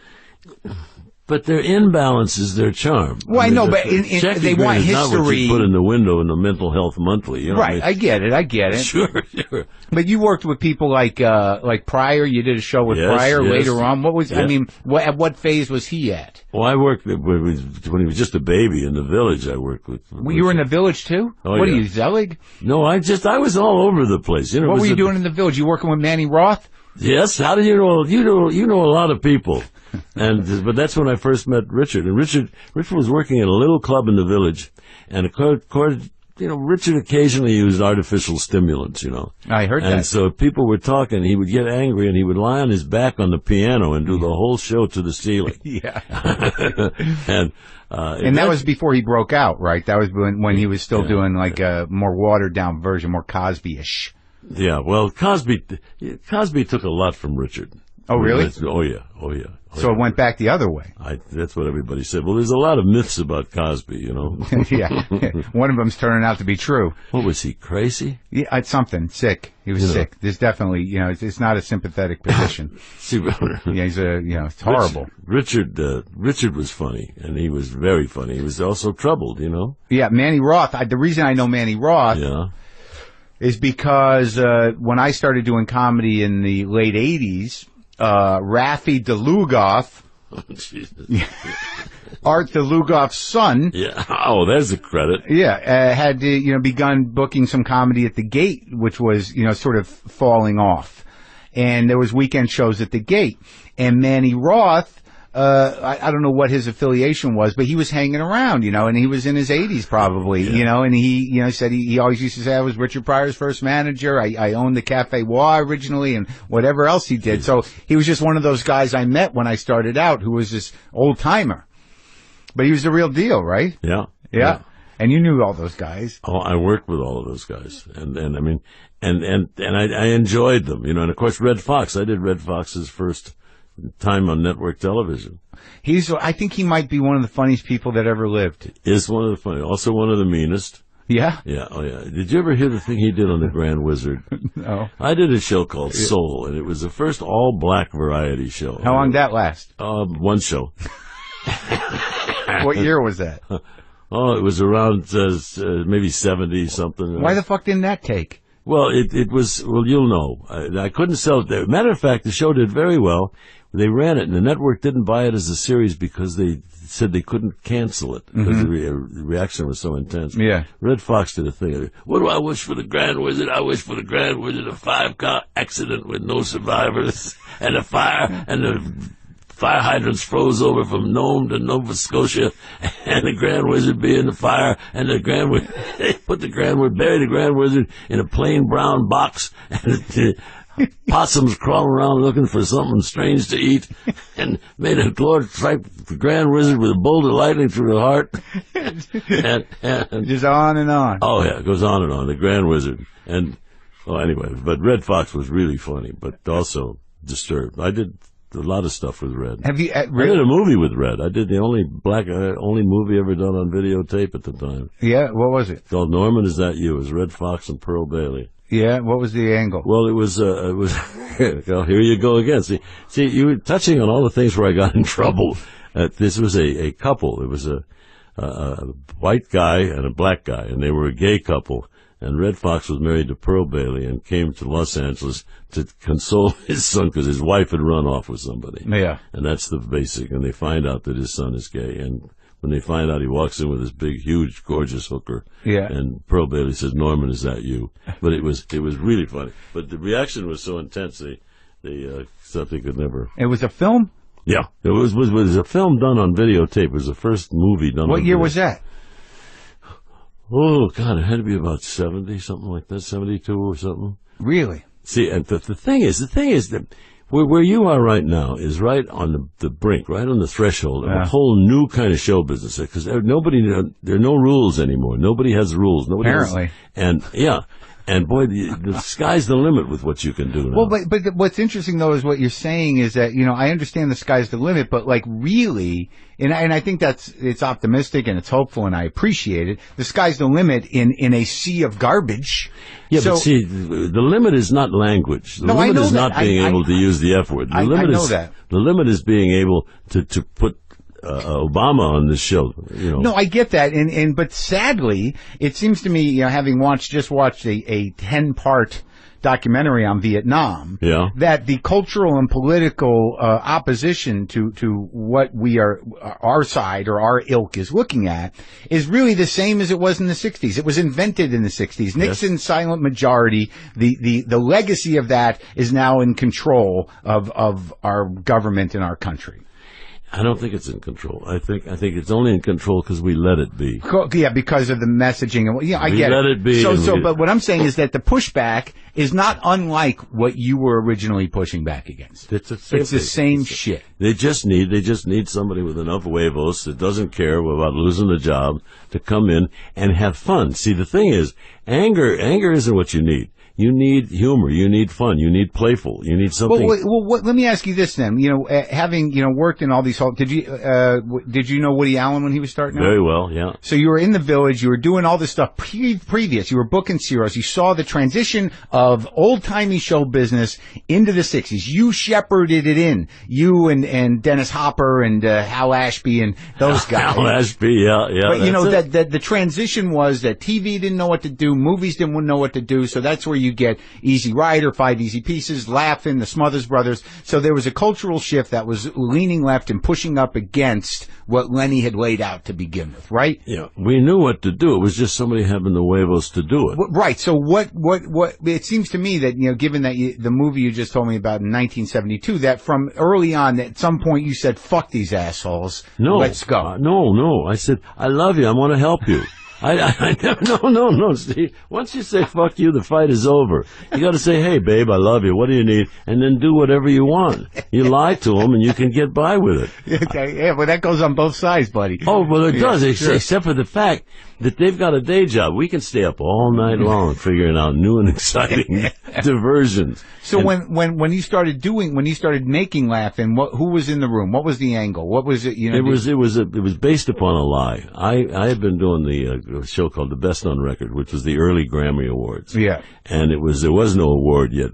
But their imbalance is their charm. Well, I know, but they want history. Not what you put in the window in the Mental Health Monthly. Right, I get it. Sure. But you worked with people like Pryor. You did a show with Pryor later on. What was? Yeah. I mean, at what phase was he at? Well, I worked when he was just a baby in the Village. I worked with. You were in the Village too? Oh, what are you, Zelig? No, I was all over the place. What were you doing in the Village? You working with Manny Roth? Yes. How do you know? You know a lot of people. But that's when I first met Richard. And Richard was working at a little club in the Village, and Richard occasionally used artificial stimulants. I heard that. And so people were talking. He would get angry, and he would lie on his back on the piano and do the whole show to the ceiling. Yeah. And that was before he broke out, right? That was when he was still doing like a more watered down version, more Cosby-ish. Yeah. Well, Cosby took a lot from Richard. Oh, really? Oh, yeah. So it went back the other way. That's what everybody said. Well, there's a lot of myths about Cosby, Yeah. One of them's turning out to be true. What was he, crazy? Yeah, it's something. Sick. He was sick. There's definitely, it's not a sympathetic position. Yeah, he's it's horrible. Richard was funny, and he was very funny. He was also troubled, Yeah, Manny Roth. The reason I know Manny Roth is because when I started doing comedy in the late 80s, Rafi DeLugoff, Art DeLugoff's son. Yeah. Oh, there's a credit. Yeah. Had, begun booking some comedy at the Gate, which was, sort of falling off. And there was weekend shows at the Gate. And Manny Roth, I don't know what his affiliation was, but he was hanging around, and he was in his 80s probably, and he, said he always used to say I was Richard Pryor's first manager. I owned the Cafe Wa originally and whatever else he did. So he was just one of those guys I met when I started out who was this old timer. But he was the real deal, right? Yeah. And you knew all those guys. Oh, I worked with all of those guys. And I mean, and I enjoyed them, and of course Red Fox, I did Red Fox's first time on network television. I think he might be one of the funniest people that ever lived. Is one of the funny, also one of the meanest. Yeah? Yeah, oh yeah. Did you ever hear the thing he did on the Grand Wizard? No. I did a show called Soul, and it was the first all-black variety show. How long did that last? One show. What year was that? Oh, it was around maybe 70-something. Why the fuck didn't that take? Well, it was, well, you'll know. I couldn't sell it. Matter of fact, the show did very well. They ran it, and the network didn't buy it as a series because they said they couldn't cancel it because the reaction was so intense. Yeah. Red Fox did a thing. What do I wish for the Grand Wizard? I wish for the Grand Wizard a 5-car accident with no survivors and a fire, and the fire hydrants froze over from Nome to Nova Scotia, and the Grand Wizard be in the fire, and the Grand Wizard, they put the Grand Wizard, bury the Grand Wizard in a plain brown box, and possums crawling around looking for something strange to eat, and made a Lord strike the Grand Wizard with a bolt of lightning through the heart. and just on and on. Oh yeah, it goes on and on. The Grand Wizard, and anyway, but Red Fox was really funny, but also disturbed. I did a lot of stuff with Red. Have you? I did a movie with Red. I did the only movie ever done on videotape at the time. Yeah, what was it? Called Norman, Is That You? It was Red Fox and Pearl Bailey. Yeah, what was the angle? Well, it was, well, here you go again. See, you were touching on all the things where I got in trouble. This was a couple. It was a white guy and a black guy, and they were a gay couple. And Red Fox was married to Pearl Bailey and came to Los Angeles to console his son because his wife had run off with somebody. Yeah. And that's the basic. And they find out that his son is gay. And when they find out, he walks in with this big, huge, gorgeous hooker. Yeah. And Pearl Bailey says, "Norman, is that you?" But it was really funny. But the reaction was so intense, they thought they could never. It was a film? Yeah. It was a film done on videotape. It was the first movie done on What year was that? Oh, God, it had to be about 70, something like that, 72 or something. Really? See, and the thing is that where you are right now is right on the brink, right on the threshold of a whole new kind of show business. Because there are no rules anymore. Nobody has rules. Apparently. And boy, the sky's the limit with what you can do now. Well, but what's interesting though is what you're saying is that, I understand the sky's the limit, but like really, and I think it's optimistic and it's hopeful and I appreciate it. The sky's the limit in a sea of garbage. Yeah, but see, the limit is not language. The limit is not being able to use the F word. I know that. The limit is being able to put Obama on this show, No, I get that, but sadly, it seems to me, having just watched a 10-part documentary on Vietnam, that the cultural and political opposition to what our side or our ilk is looking at is really the same as it was in the 60s. It was invented in the 60s. Nixon's silent majority, the legacy of that is now in control of our government and our country. I don't think it's in control. I think it's only in control because we let it be. Yeah, because of the messaging. I get it. We let it be. But what I'm saying is that the pushback is not unlike what you were originally pushing back against. It's the same shit. They just need somebody with enough huevos that doesn't care about losing the job to come in and have fun. See, the thing is, anger isn't what you need. You need humor. You need fun. You need playful. You need something. Well, let me ask you this then. Having worked in all these, did you know Woody Allen when he was starting out? Very well, yeah. So you were in the Village. You were doing all this stuff previous. You were booking serials. You saw the transition of old timey show business into the 60s. You shepherded it in. You and Dennis Hopper and Hal Ashby and those guys. Hal Ashby, yeah. But that the transition was that TV didn't know what to do, movies didn't know what to do. So that's where you get Easy Rider, 5 Easy Pieces, Laugh-In, the Smothers Brothers. So there was a cultural shift that was leaning left and pushing up against what Lenny had laid out to begin with, right? Yeah, we knew what to do. It was just somebody having the huevos to do it. Right. So what? It seems to me that given that the movie you just told me about in 1972, that from early on, at some point you said, "Fuck these assholes, let's go." No. I said, "I love you. I want to help you." I never, no, Steve. Once you say fuck you, the fight is over. You got to say, hey, babe, I love you. What do you need? And then do whatever you want. You lie to them, and you can get by with it. Okay, yeah, well, that goes on both sides, buddy. Oh, well, it does, sure. except for the fact that they've got a day job. We can stay up all night long figuring out new and exciting diversions. So when you started making Laugh-In, who was in the room? What was the angle? What was it? You know, it was based upon a lie. I had been doing the show called The Best on Record, which was the early Grammy Awards. Yeah, and there was no award yet.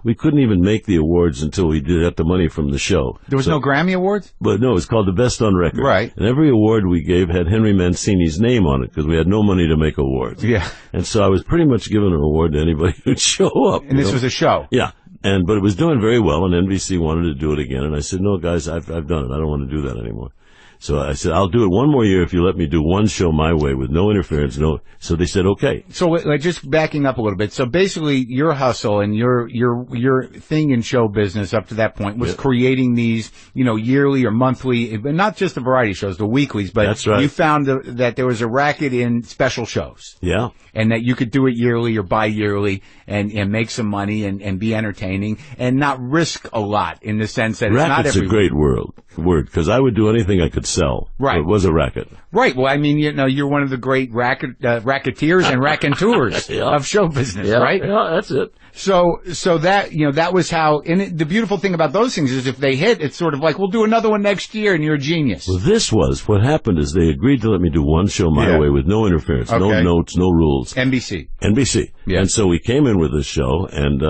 We couldn't even make the awards until we got the money from the show. There was no Grammy Awards? But no, it's called The Best on Record. Right. And every award we gave had Henry Mancini's name on it because we had no money to make awards. Yeah. And so I was pretty much giving an award to anybody who'd show up. And this was a show? Yeah. But it was doing very well, and NBC wanted to do it again. And I said, no, guys, I've done it. I don't want to do that anymore. So I said, I'll do it one more year if you let me do one show my way with no interference. So they said, okay. So just backing up a little bit. So basically your hustle and your thing in show business up to that point was creating these, yearly or monthly, but not just the variety shows, the weeklies, but that's right. You found that there was a racket in special shows. Yeah. And that you could do it yearly or bi-yearly and make some money and be entertaining and not risk a lot in the sense that it's not every a great word, because I would do anything I could sell. Right. So it was a racket. Right. Well, I mean, you're one of the great racketeers and raconteurs of show business, right? Yeah, that's it. So that, that was how, and the beautiful thing about those things is if they hit, it's sort of like, we'll do another one next year and you're a genius. Well, what happened is they agreed to let me do one show my way with no interference, no notes, no rules. NBC. Yeah. And so we came in with this show, and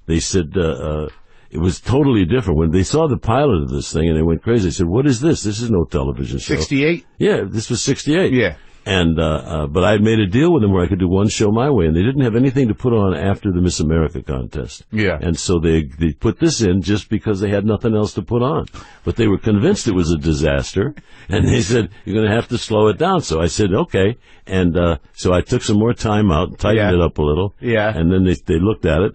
they said it was totally different. When they saw the pilot of this thing, and they went crazy, they said, what is this? This is no television show. 68? Yeah, this was 68. Yeah. And but I had made a deal with them where I could do one show my way, and they didn't have anything to put on after the Miss America contest. Yeah. And so they put this in just because they had nothing else to put on. But they were convinced it was a disaster, and they said, you're going to have to slow it down. So I said, okay. And so I took some more time out and tightened it up a little. Yeah. And then they looked at it.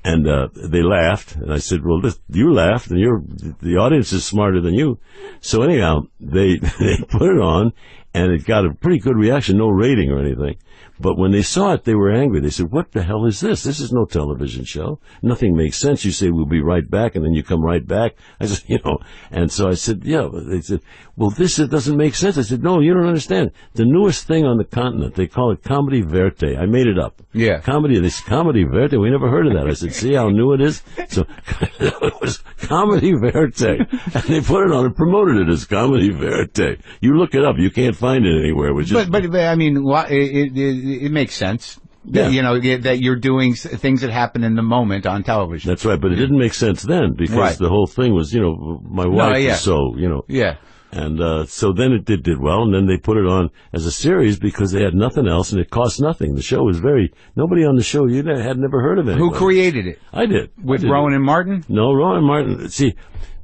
And they laughed, and I said, well, you laughed, and the audience is smarter than you. So anyhow, they put it on, and it got a pretty good reaction, no rating or anything. But when they saw it, they were angry. They said, what the hell is this? This is no television show. Nothing makes sense. You say, we'll be right back, and then you come right back. I said, and so I said, yeah. They said, well, it doesn't make sense. I said, no, you don't understand. The newest thing on the continent, they call it comedy verte. I made it up. Yeah. Comedy verte. We never heard of that. I said, see how new it is? So it was comedy verte. And they put it on and promoted it as comedy verte. You look it up. You can't find it anywhere. But I mean, it makes sense. Yeah. That you're doing things that happen in the moment on television. That's right, but it didn't make sense then because the whole thing was, my wife was so, Yeah. And so then it did well, and then they put it on as a series because they had nothing else, and it cost nothing. The show was nobody on the show had never heard of it. Who created it? I did. With Rowan and Martin? No, Rowan and Martin. See,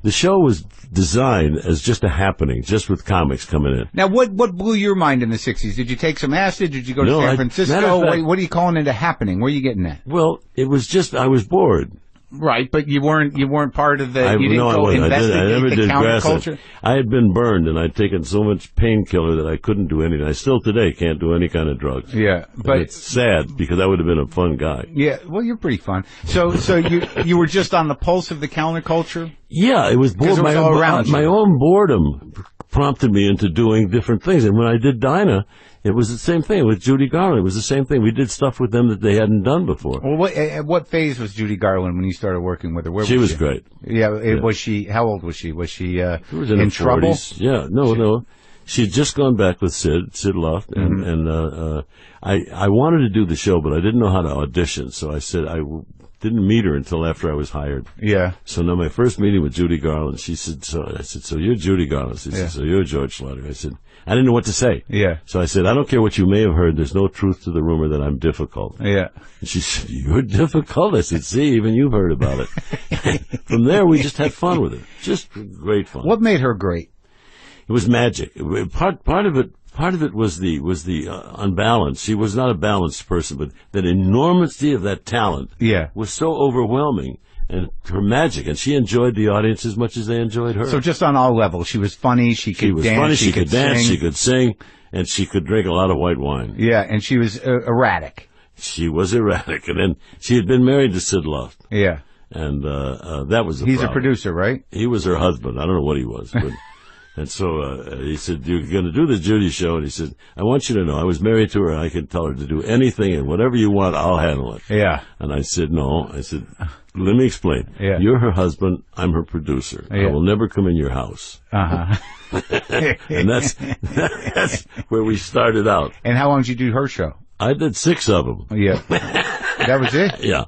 the show was designed as just a happening, just with comics coming in. Now, what blew your mind in the 60s? Did you take some acid? Did you go to San Francisco? What are you calling it a happening? Where are you getting that? Well, it was just, I was bored. Right, but you weren't part of the. You didn't go investigate I never did counterculture. I had been burned, and I'd taken so much painkiller that I couldn't do anything. I still today can't do any kind of drugs. Yeah, but it's sad because I would have been a fun guy. Yeah, well, you're pretty fun. So you were just on the pulse of the counterculture. Yeah, it was bored. My own boredom prompted me into doing different things, and when I did Dinah, it was the same thing with Judy Garland. It was the same thing. We did stuff with them that they hadn't done before. Well, what phase was Judy Garland when you started working with her? Where she was great. Yeah, was she? How old was she? Was she was in trouble? 40s. Yeah, no. She had just gone back with Sid Luft, and I wanted to do the show, but I didn't know how to audition, so I said I didn't meet her until after I was hired. Yeah. So now my first meeting with Judy Garland, she said, I said, so you're Judy Garland. She said, so you're George Schlatter. I said, I didn't know what to say. Yeah. So I said, I don't care what you may have heard. There's no truth to the rumor that I'm difficult. Yeah. And she said, you're difficult? I said, see, even you've heard about it. From there, we just had fun with it. Just great fun. What made her great? It was magic. Part of it was the unbalanced. She was not a balanced person, but that enormity of that talent was so overwhelming, and her magic, and she enjoyed the audience as much as they enjoyed her. So just on all levels, she was funny, she could dance, she could dance, she could sing, and she could drink a lot of white wine. Yeah, and she was erratic. She was erratic, and then she had been married to Sid Luft. Yeah. And that was the He's problem. a producer, right? He was her husband. I don't know what he was. But, and so he said, "You're going to do the Judy show." And he said, "I want you to know I was married to her, and I can tell her to do anything, and whatever you want, I'll handle it." Yeah. And I said, "No." I said, "Let me explain. Yeah. You're her husband. I'm her producer. Yeah. I will never come in your house." And that's where we started out. And how long did you do her show? I did 6 of them. Yeah. That was it? Yeah.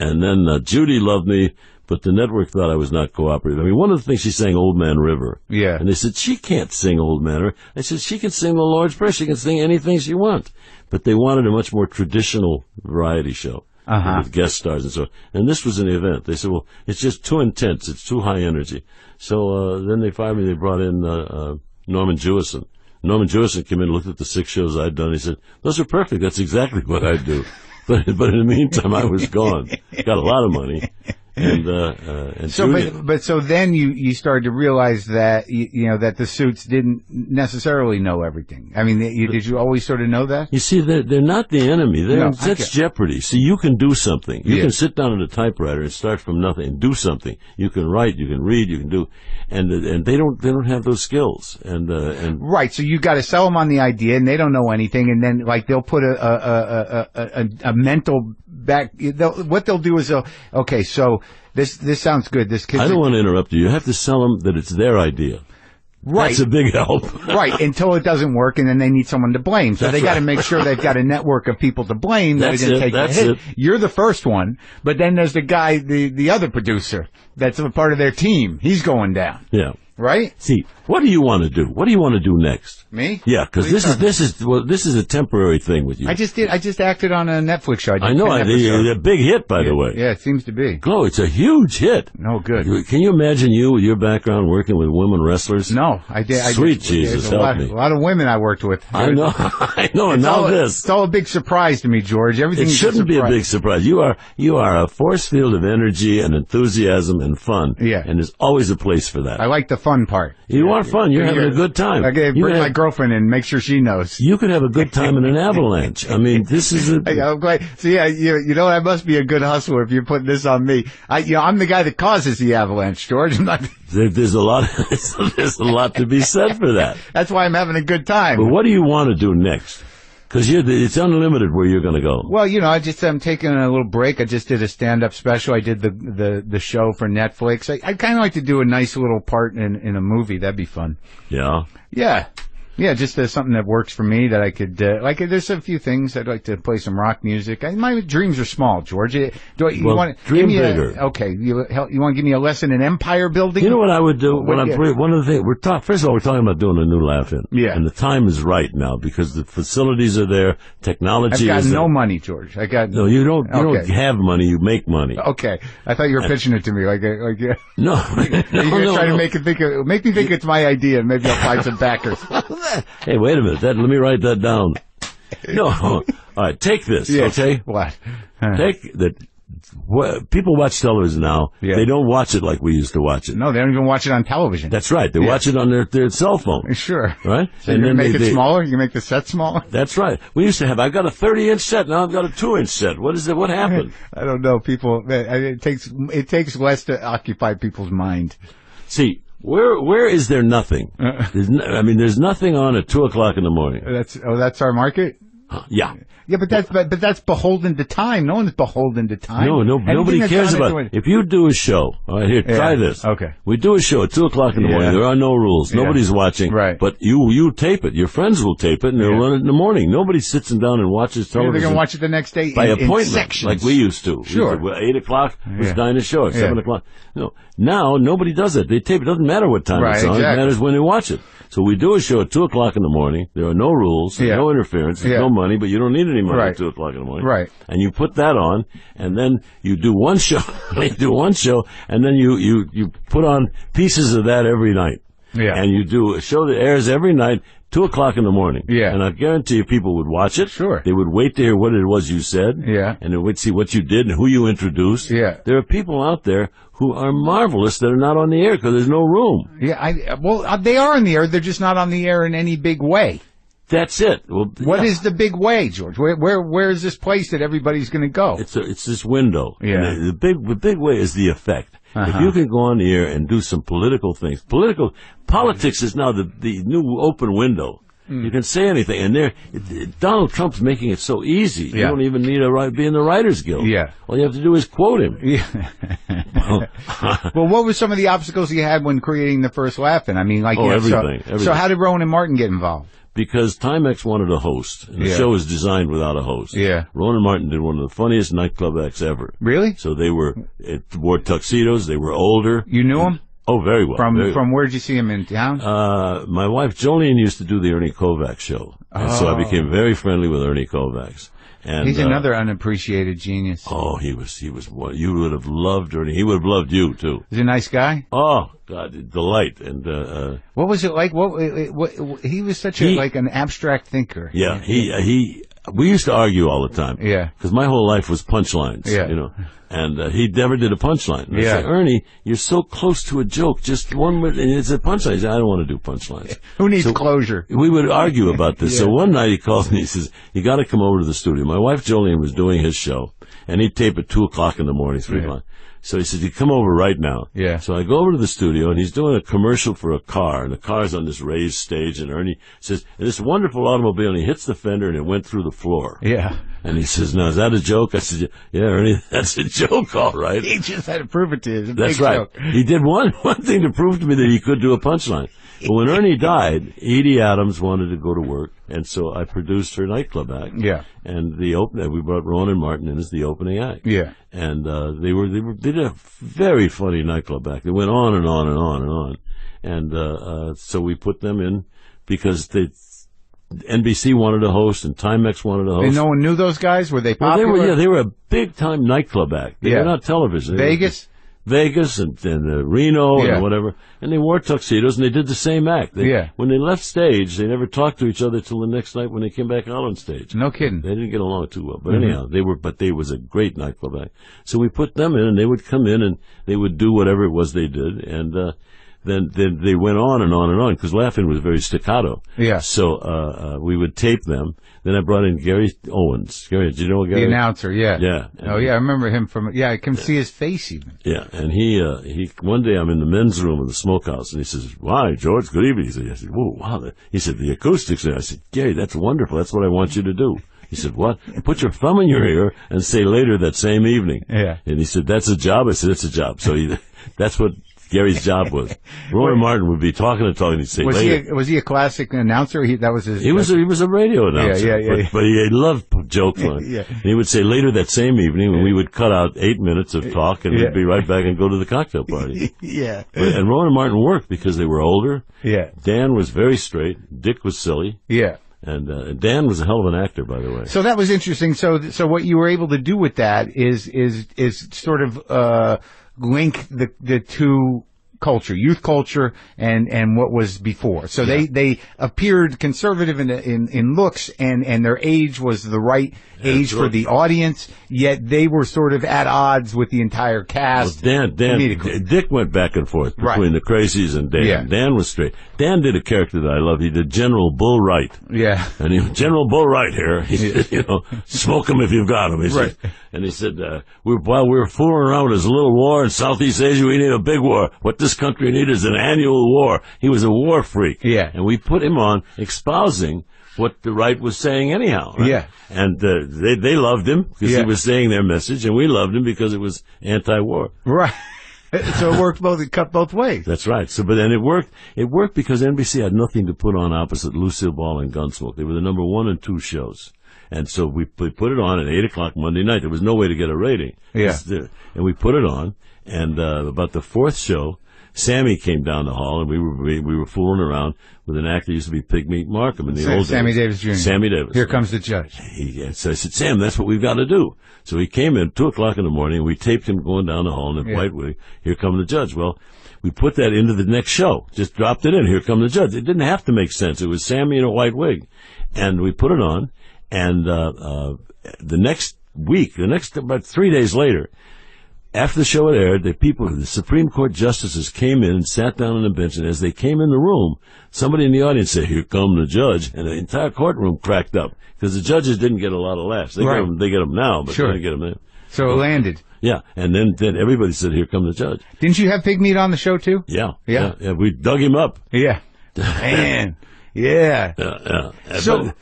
And then Judy loved me, but the network thought I was not cooperative. I mean, one of the things she sang Old Man River. Yeah. And they said, she can't sing Old Man River. I said, she can sing the Lord's Prayer. She can sing anything she wants. But they wanted a much more traditional variety show. With guest stars and so on. And this was an event. They said, well, it's just too intense. It's too high energy. So then they fired me. They brought in Norman Jewison. Norman Jewison came in and looked at the 6 shows I'd done. He said, those are perfect. That's exactly what I'd do. But in the meantime, I was gone. Got a lot of money. And so then you started to realize that that the suits didn't necessarily know everything. I mean, did you always sort of know that? You see, they're not the enemy. That's jeopardy. See, you can do something. You can sit down at a typewriter and start from nothing and do something. You can write, you can read, you can do, and they don't have those skills. And right. So you got to sell them on the idea, and they don't know anything, and then like they'll put a mental back. What they'll do is okay, so this sounds good. This kid. I don't want to interrupt you. You have to sell them that it's their idea. Right. That's a big help. Right, until it doesn't work, and then they need someone to blame. So they got to make sure they've got a network of people to blame that are going to take the hit. You're the first one, but then there's the guy, the other producer, that's a part of their team. He's going down. Yeah. Right? See, what do you want to do? What do you want to do next? Me? Yeah, because this is a temporary thing with you. I just acted on a Netflix show. I know, a big hit, by the way. Yeah, it seems to be. Glow, it's a huge hit. No, good. Can you imagine you with your background working with women wrestlers? No, I did. Sweet Jesus, help me. A lot of women I worked with. I know, and now this. It's all a big surprise to me, George. Everything. It shouldn't be a big surprise. You are a force field of energy and enthusiasm and fun. Yeah. And there's always a place for that. I like the fun part. You want fun. You're having a good time. Okay, bring my girlfriend in, make sure she knows. You could have a good time in an avalanche. I mean, this is I'm glad. So yeah, you know what? I must be a good hustler if you're putting this on me. I'm the guy that causes the avalanche, George. I'm not. There's a lot to be said for that. That's why I'm having a good time. But what do you want to do next? Because it's unlimited where you're going to go. Well, I'm taking a little break. I just did a stand-up special. I did the show for Netflix. I'd kind of like to do a nice little part in a movie. That'd be fun. Yeah. Yeah. Yeah, just something that works for me that I could, there's a few things I'd like to play some rock music. My dreams are small, George. You want to dream bigger. Okay. You want to give me a lesson in empire building? You know what I would do? One of the things, first of all, we're talking about doing a new Laugh-In. Yeah. And the time is right now because the facilities are there, technology I've got is there. No money, George. No, you don't have money, you make money. Okay. I thought you were pitching it to me No. You're trying to make me think it's my idea and maybe I'll find some backers. Hey, wait a minute. Let me write that down. No. All right, take this, okay? What? Take that. People watch television now. Yeah. They don't watch it like we used to watch it. No, they don't even watch it on television. That's right. They watch it on their cell phone. Sure. Right? So you make it smaller? You make the set smaller? That's right. We used to have, I've got a 30-inch set, now I've got a 2-inch set. What is it? What happened? I don't know. People, it takes less to occupy people's mind. See, where is there nothing? There's nothing on at 2:00 in the morning. That's our market? Yeah. Yeah, but that's beholden to time. No one's beholden to time. No, nobody cares about it. If you do a show, all right, here, try this. Okay. We do a show at 2:00 in the morning. There are no rules. Nobody's watching. Right. But you tape it. Your friends will tape it, and they'll run it in the morning. Nobody sits them down and watches television. They're going to watch it the next day by appointment, in sections. like we used to. Sure. 8:00 was Dinah show. At 7:00. No. Now, nobody does it. They tape it. It doesn't matter what time it's on. Exactly. It matters when they watch it. So we do a show at 2:00 in the morning. There are no rules, no interference, no money, but you don't need any money at 2:00 in the morning. Right. And you put that on, and then you do one show, and then you put on pieces of that every night. Yeah. And you do a show that airs every night, 2:00 in the morning. Yeah. And I guarantee you people would watch it. Sure. They would wait to hear what it was you said. Yeah. And they would see what you did and who you introduced. Yeah. There are people out there who are marvelous that are not on the air because there's no room. Yeah, they are on the air. They're just not on the air in any big way. That's it. Well, What is the big way, George? Where is this place that everybody's going to go? It's this window. Yeah. And the big way is the effect. If you can go on the air and do some political things, politics is now the new open window. You can say anything, and Donald Trump's making it so easy. Yeah. You don't even need to be in the Writers Guild. Yeah. All you have to do is quote him. Yeah. Well, what were some of the obstacles you had when creating the first Laugh-In? I mean, everything. So how did Rowan and Martin get involved? Because Timex wanted a host, and the show was designed without a host. Yeah. Rowan and Martin did one of the funniest nightclub acts ever. Really? So they wore tuxedos. They were older. You knew them? Oh, very well. From where did you see him in town? My wife Jolene used to do the Ernie Kovacs show, and so I became very friendly with Ernie Kovacs. And he's another unappreciated genius. Oh, he was. You would have loved Ernie. He would have loved you too. He's a nice guy. Oh God, delight. And what was it like? What he was such an abstract thinker. Yeah, we used to argue all the time. Yeah. Because my whole life was punchlines. Yeah. You know. And he never did a punchline. And I say, Ernie, you're so close to a joke. Just one word, and it's a punchline. He said, I don't want to do punchlines. Who needs closure? We would argue about this. So one night he calls me. He says, you got to come over to the studio. My wife Jolene was doing his show, and he'd tape at 2:00 in the morning, 3 o'clock. So he says, you come over right now. Yeah. So I go over to the studio, and he's doing a commercial for a car, and the car's on this raised stage, and Ernie says, this wonderful automobile, and he hits the fender, and it went through the floor. Yeah. And he says, now, is that a joke? I said, yeah, Ernie, that's a joke, all right. He just had to prove it to you. That's right. Joke. He did one thing to prove to me that he could do a punchline. But when Ernie died, Edie Adams wanted to go to work, and so I produced her nightclub act. Yeah. And we brought Rowan and Martin in as the opening act. Yeah. And they did a very funny nightclub act. It went on and on and on and on. And so we put them in because NBC wanted a host and Timex wanted a host. And no one knew those guys? Were they popular? Well, they were a big-time nightclub act. They were not television. Vegas and Reno and whatever. And they wore tuxedos and they did the same act. When they left stage, they never talked to each other till the next night when they came back out on stage. No kidding. They didn't get along too well. But anyhow, they was a great nightclub act. So we put them in and they would come in and they would do whatever it was they did. And, then they went on and on and on because Laugh-In was very staccato. Yeah. So we would tape them. Then I brought in Gary Owens. Gary, did you know Gary? The announcer, yeah. Yeah. Oh, yeah, I remember him from. Yeah, I can see his face even. Yeah, and he one day I'm in the men's room of the smokehouse, and he says, "Why, George? Good evening." I said, "Whoa, wow!" He said, "The acoustics." And I said, "Gary, that's wonderful. That's what I want you to do." He said, "What?" Put your thumb in your ear and say later that same evening. Yeah. And he said, "That's a job." I said, "It's a job." So that's what Gary's job was. Rowan Martin would be talking and talking. He'd say, was he a classic announcer? That was his. He was a radio announcer. But he loved joke line. Yeah. And he would say later that same evening when we would cut out 8 minutes of talk and we'd be right back and go to the cocktail party. Yeah. And Rowan and Martin worked because they were older. Yeah. Dan was very straight. Dick was silly. Yeah. And Dan was a hell of an actor, by the way. So that was interesting. So what you were able to do with that is sort of link the two culture, youth culture, and what was before. So they appeared conservative in looks, and their age was the right age for the audience. Yet they were sort of at odds with the entire cast. Well, Dick went back and forth between the crazies and Dan. Yeah. Dan was straight. Dan did a character that I love. He did General Bull Wright. Yeah. And he General Bull Wright here. He said, smoke him if you've got him. He said, and he said, while we were fooling around with this little war in Southeast Asia, we need a big war. What this country needs is an annual war. He was a war freak. Yeah. And we put him on espousing what the right was saying anyhow. Right? Yeah. And they loved him because he was saying their message, and we loved him because it was anti-war. Right. So it cut both ways. That's right. So, but then it worked. It worked because NBC had nothing to put on opposite Lucille Ball and Gunsmoke. They were the number 1 and 2 shows. And so we put it on at 8 o'clock Monday night. There was no way to get a rating. Yeah. And we put it on, and about the 4th show, Sammy came down the hall, and we were fooling around with an actor who used to be Pigmeat Markham in the old days. Sammy Davis Jr. Sammy Davis. Here comes the judge. So I said, Sam, that's what we've got to do. So he came in 2 o'clock in the morning, and we taped him going down the hall in a white wig. Here come the judge. Well, we put that into the next show. Just dropped it in. Here come the judge. It didn't have to make sense. It was Sammy in a white wig. And we put it on, and the next week, about 3 days later, after the show had aired, the Supreme Court justices came in and sat down on the bench, and as they came in the room, somebody in the audience said, "Here come the judge," and the entire courtroom cracked up, because the judges didn't get a lot of laughs. They get them now, but they didn't get them then. So it landed. Yeah, and then everybody said, "Here come the judge." Didn't you have Pigmeat on the show, too? Yeah. We dug him up. Yeah. Man. Yeah. So,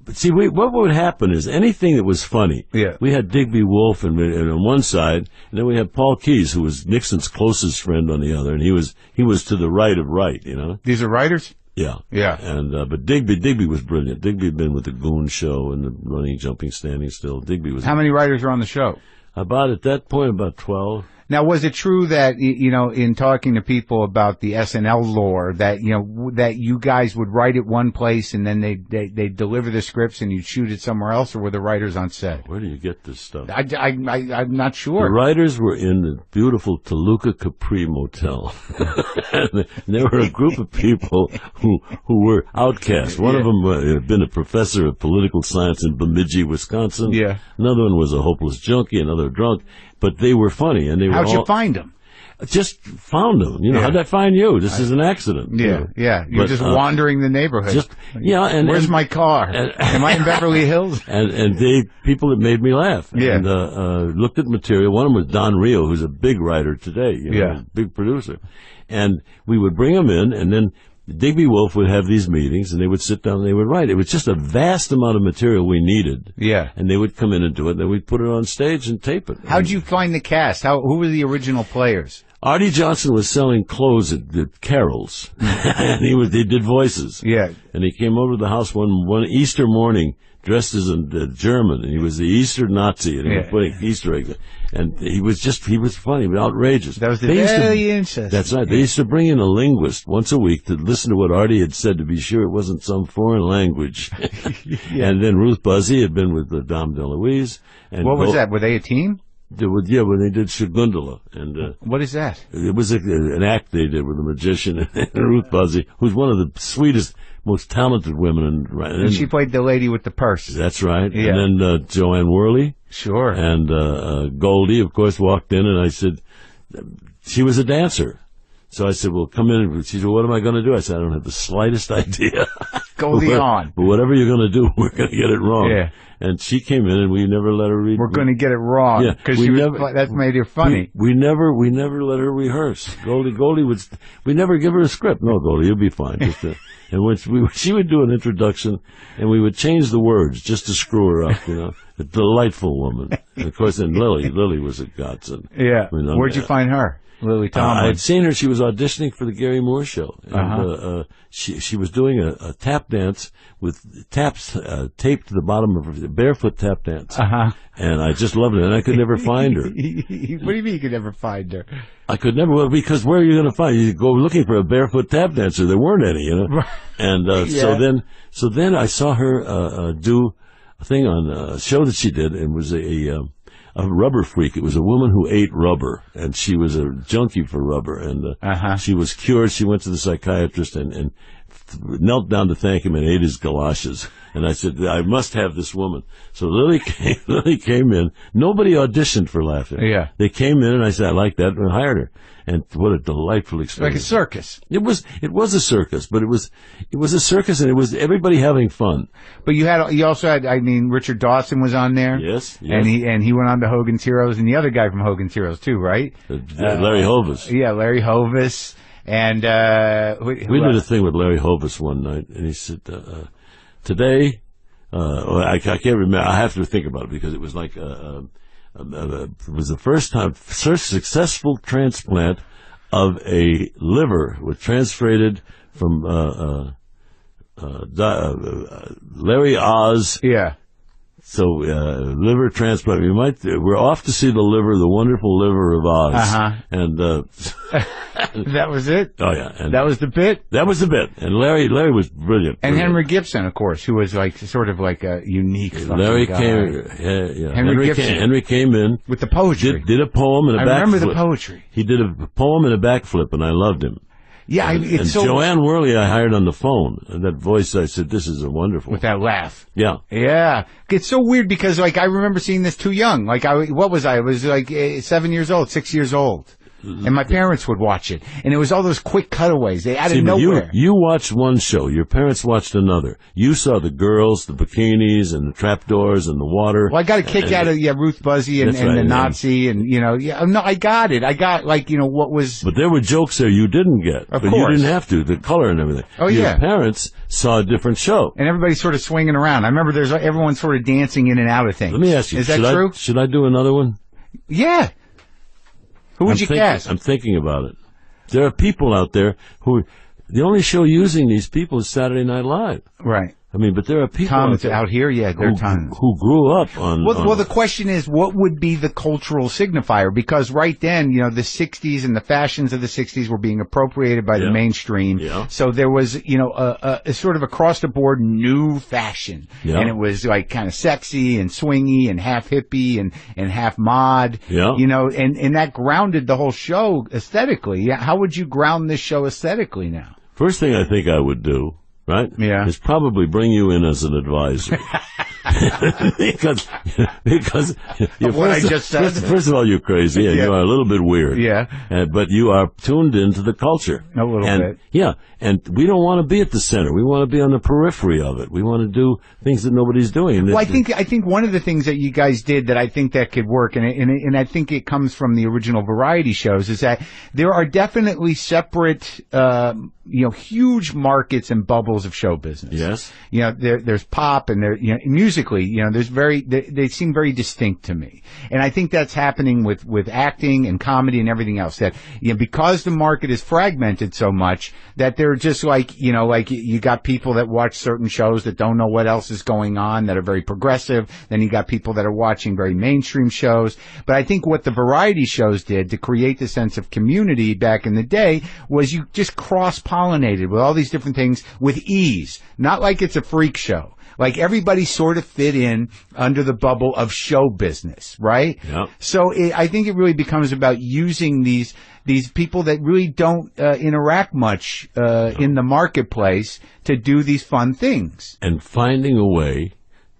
but see, what would happen is anything that was funny. Yeah. We had Digby Wolf and on one side, and then we had Paul Keyes, who was Nixon's closest friend, on the other, and he was to the right of right, you know. These are writers? Yeah. Yeah. And but Digby was brilliant. Digby had been with the Goon Show and the Running, Jumping, Standing Still. Digby was. How many writers are on the show? At that point, about 12. Now, was it true that, in talking to people about the SNL lore, that, that you guys would write it one place and then they'd deliver the scripts and you'd shoot it somewhere else, or were the writers on set? Where do you get this stuff? I'm not sure. The writers were in the beautiful Toluca Capri Motel. And there were a group of people who were outcasts. One of them had been a professor of political science in Bemidji, Wisconsin. Yeah. Another one was a hopeless junkie, another drunk. But they were funny, and they were. How'd you find them? Just found them. How'd I find you? This is an accident. Yeah. You're just wandering the neighborhood. And where's my car? Am I in Beverly Hills? And people that made me laugh. Yeah. And looked at material. One of them was Don Rio, who's a big writer today. Big producer. And we would bring them in, and then Digby Wolf would have these meetings, and they would sit down and they would write. It was just a vast amount of material we needed. Yeah. And they would come in and do it, and then we'd put it on stage and tape it. How'd you find the cast? Who were the original players? Artie Johnson was selling clothes at Carol's, and they did voices. Yeah. And he came over to the house one Easter morning, dressed as a German, and he was the Easter Nazi, and he was putting Easter eggs. And he was funny, but outrageous. That was the interesting. That's right. They used to bring in a linguist once a week to listen to what Artie had said to be sure it wasn't some foreign language. And then Ruth Buzzy had been with Dom DeLuise. And what was that? Were they a team? When they did Shagundala. And what is that? It was an act they did with a magician and Ruth Buzzy, who's one of the sweetest, most talented women. And she played the lady with the purse. That's right. Yeah. And then Joanne Worley. Sure. And Goldie, of course, walked in, and I said, she was a dancer. So I said, well, come in. She said, what am I going to do? I said, I don't have the slightest idea. Goldie on. But whatever you're going to do, we're going to get it wrong. Yeah. And she came in, and we never let her read. We're going to get it wrong. Yeah. Because that made her funny. We never let her rehearse. Goldie we never give her a script. No, Goldie, you'll be fine. And when she would do an introduction, and we would change the words just to screw her up, A delightful woman. And of course, then Lily was a godsend. Yeah. Where'd you find her? Lily Tomlin. I had seen her. She was auditioning for the Gary Moore Show. And, she was doing a tap dance with taps taped to the bottom of her, barefoot tap dance. And I just loved it, and I could never find her. What do you mean you could never find her? I could never, because where are you going to find? You go looking for a barefoot tap dancer. There weren't any, And so then I saw her do a thing on a show that she did, and it was a rubber freak. It was a woman who ate rubber, and she was a junkie for rubber, and she was cured. She went to the psychiatrist and knelt down to thank him and ate his galoshes. And I said, I must have this woman. So Lily came in. Nobody auditioned for Laughing. Yeah. They came in, and I said, I like that, and I hired her. And what a delightful experience. Like a circus. It was a circus, but it was a circus, and it was everybody having fun. But you also had, Richard Dawson was on there. Yes. And he went on to Hogan's Heroes, and the other guy from Hogan's Heroes too, right? Larry Hovis. Yeah, Larry Hovis. And we did a thing with Larry Hovis one night, and he said, today, I can't remember. I have to think about it, because it was like it was the first successful transplant of a liver, was transferred from Larry Oz. Yeah. So liver transplant. We're off to see the wonderful liver of Oz. And that was it. Oh yeah, and that was the bit. That was the bit. And Larry was brilliant. And Henry Gibson, of course, who was sort of like a unique. Larry guy. Came. Henry came in with the poetry. Did a poem and a backflip. I remember the poetry. He did a poem and a backflip, and I loved him. Yeah, and so Joanne Worley I hired on the phone. And that voice, I said, this is a wonderful. With that laugh. Yeah. Yeah. It's so weird because, like, I remember seeing this too young. Like, what was I? I was, like, 7 years old, 6 years old. And my parents would watch it. And it was all those quick cutaways. They out of nowhere. You watched one show. Your parents watched another. You saw the girls, the bikinis, and the trapdoors, and the water. Well, I got a kick out of, Ruth Buzzy and the Nazi. And, no, I got it. I got, what was... But there were jokes there you didn't get. Of but course. You didn't have to. The color and everything. Oh, Your parents saw a different show. And everybody's sort of swinging around. I remember everyone sort of dancing in and out of things. Let me ask you. Is that true? Should I do another one? Yeah. Who would you cast? I'm thinking about it. There are people out there who, the only show using these people is Saturday Night Live. Right. I mean, but there are people out here, yeah, there are tons. Who grew up on... Well, the question is, what would be the cultural signifier? Because right then, the 60s and the fashions of the 60s were being appropriated by the mainstream. Yeah. So there was, a sort of across-the-board new fashion. Yeah. And it was, kind of sexy and swingy and half hippie and half mod. Yeah. And that grounded the whole show aesthetically. How would you ground this show aesthetically now? First thing I think I would do, right? Yeah. Is probably bring you in as an advisor. because what I just said. First of all, you're crazy and you are a little bit weird. Yeah. But you are tuned into the culture. A little bit. Yeah. And we don't want to be at the center. We want to be on the periphery of it. We want to do things that nobody's doing. Well, I think one of the things that you guys did that I think that could work, and I think it comes from the original variety shows, is that there are definitely separate, huge markets and bubbles of show business. Yes. There's pop and musically, they seem very distinct to me. And I think that's happening with acting and comedy and everything else, that, because the market is fragmented so much that they're just you got people that watch certain shows that don't know what else is going on, that are very progressive. Then you got people that are watching very mainstream shows. But I think what the variety shows did to create the sense of community back in the day was you just cross-pollinated with all these different things with ease. Not like it's a freak show. Like everybody sort of fit in under the bubble of show business, right? Yeah. So I think it really becomes about using these people that really don't interact much in the marketplace to do these fun things. And finding a way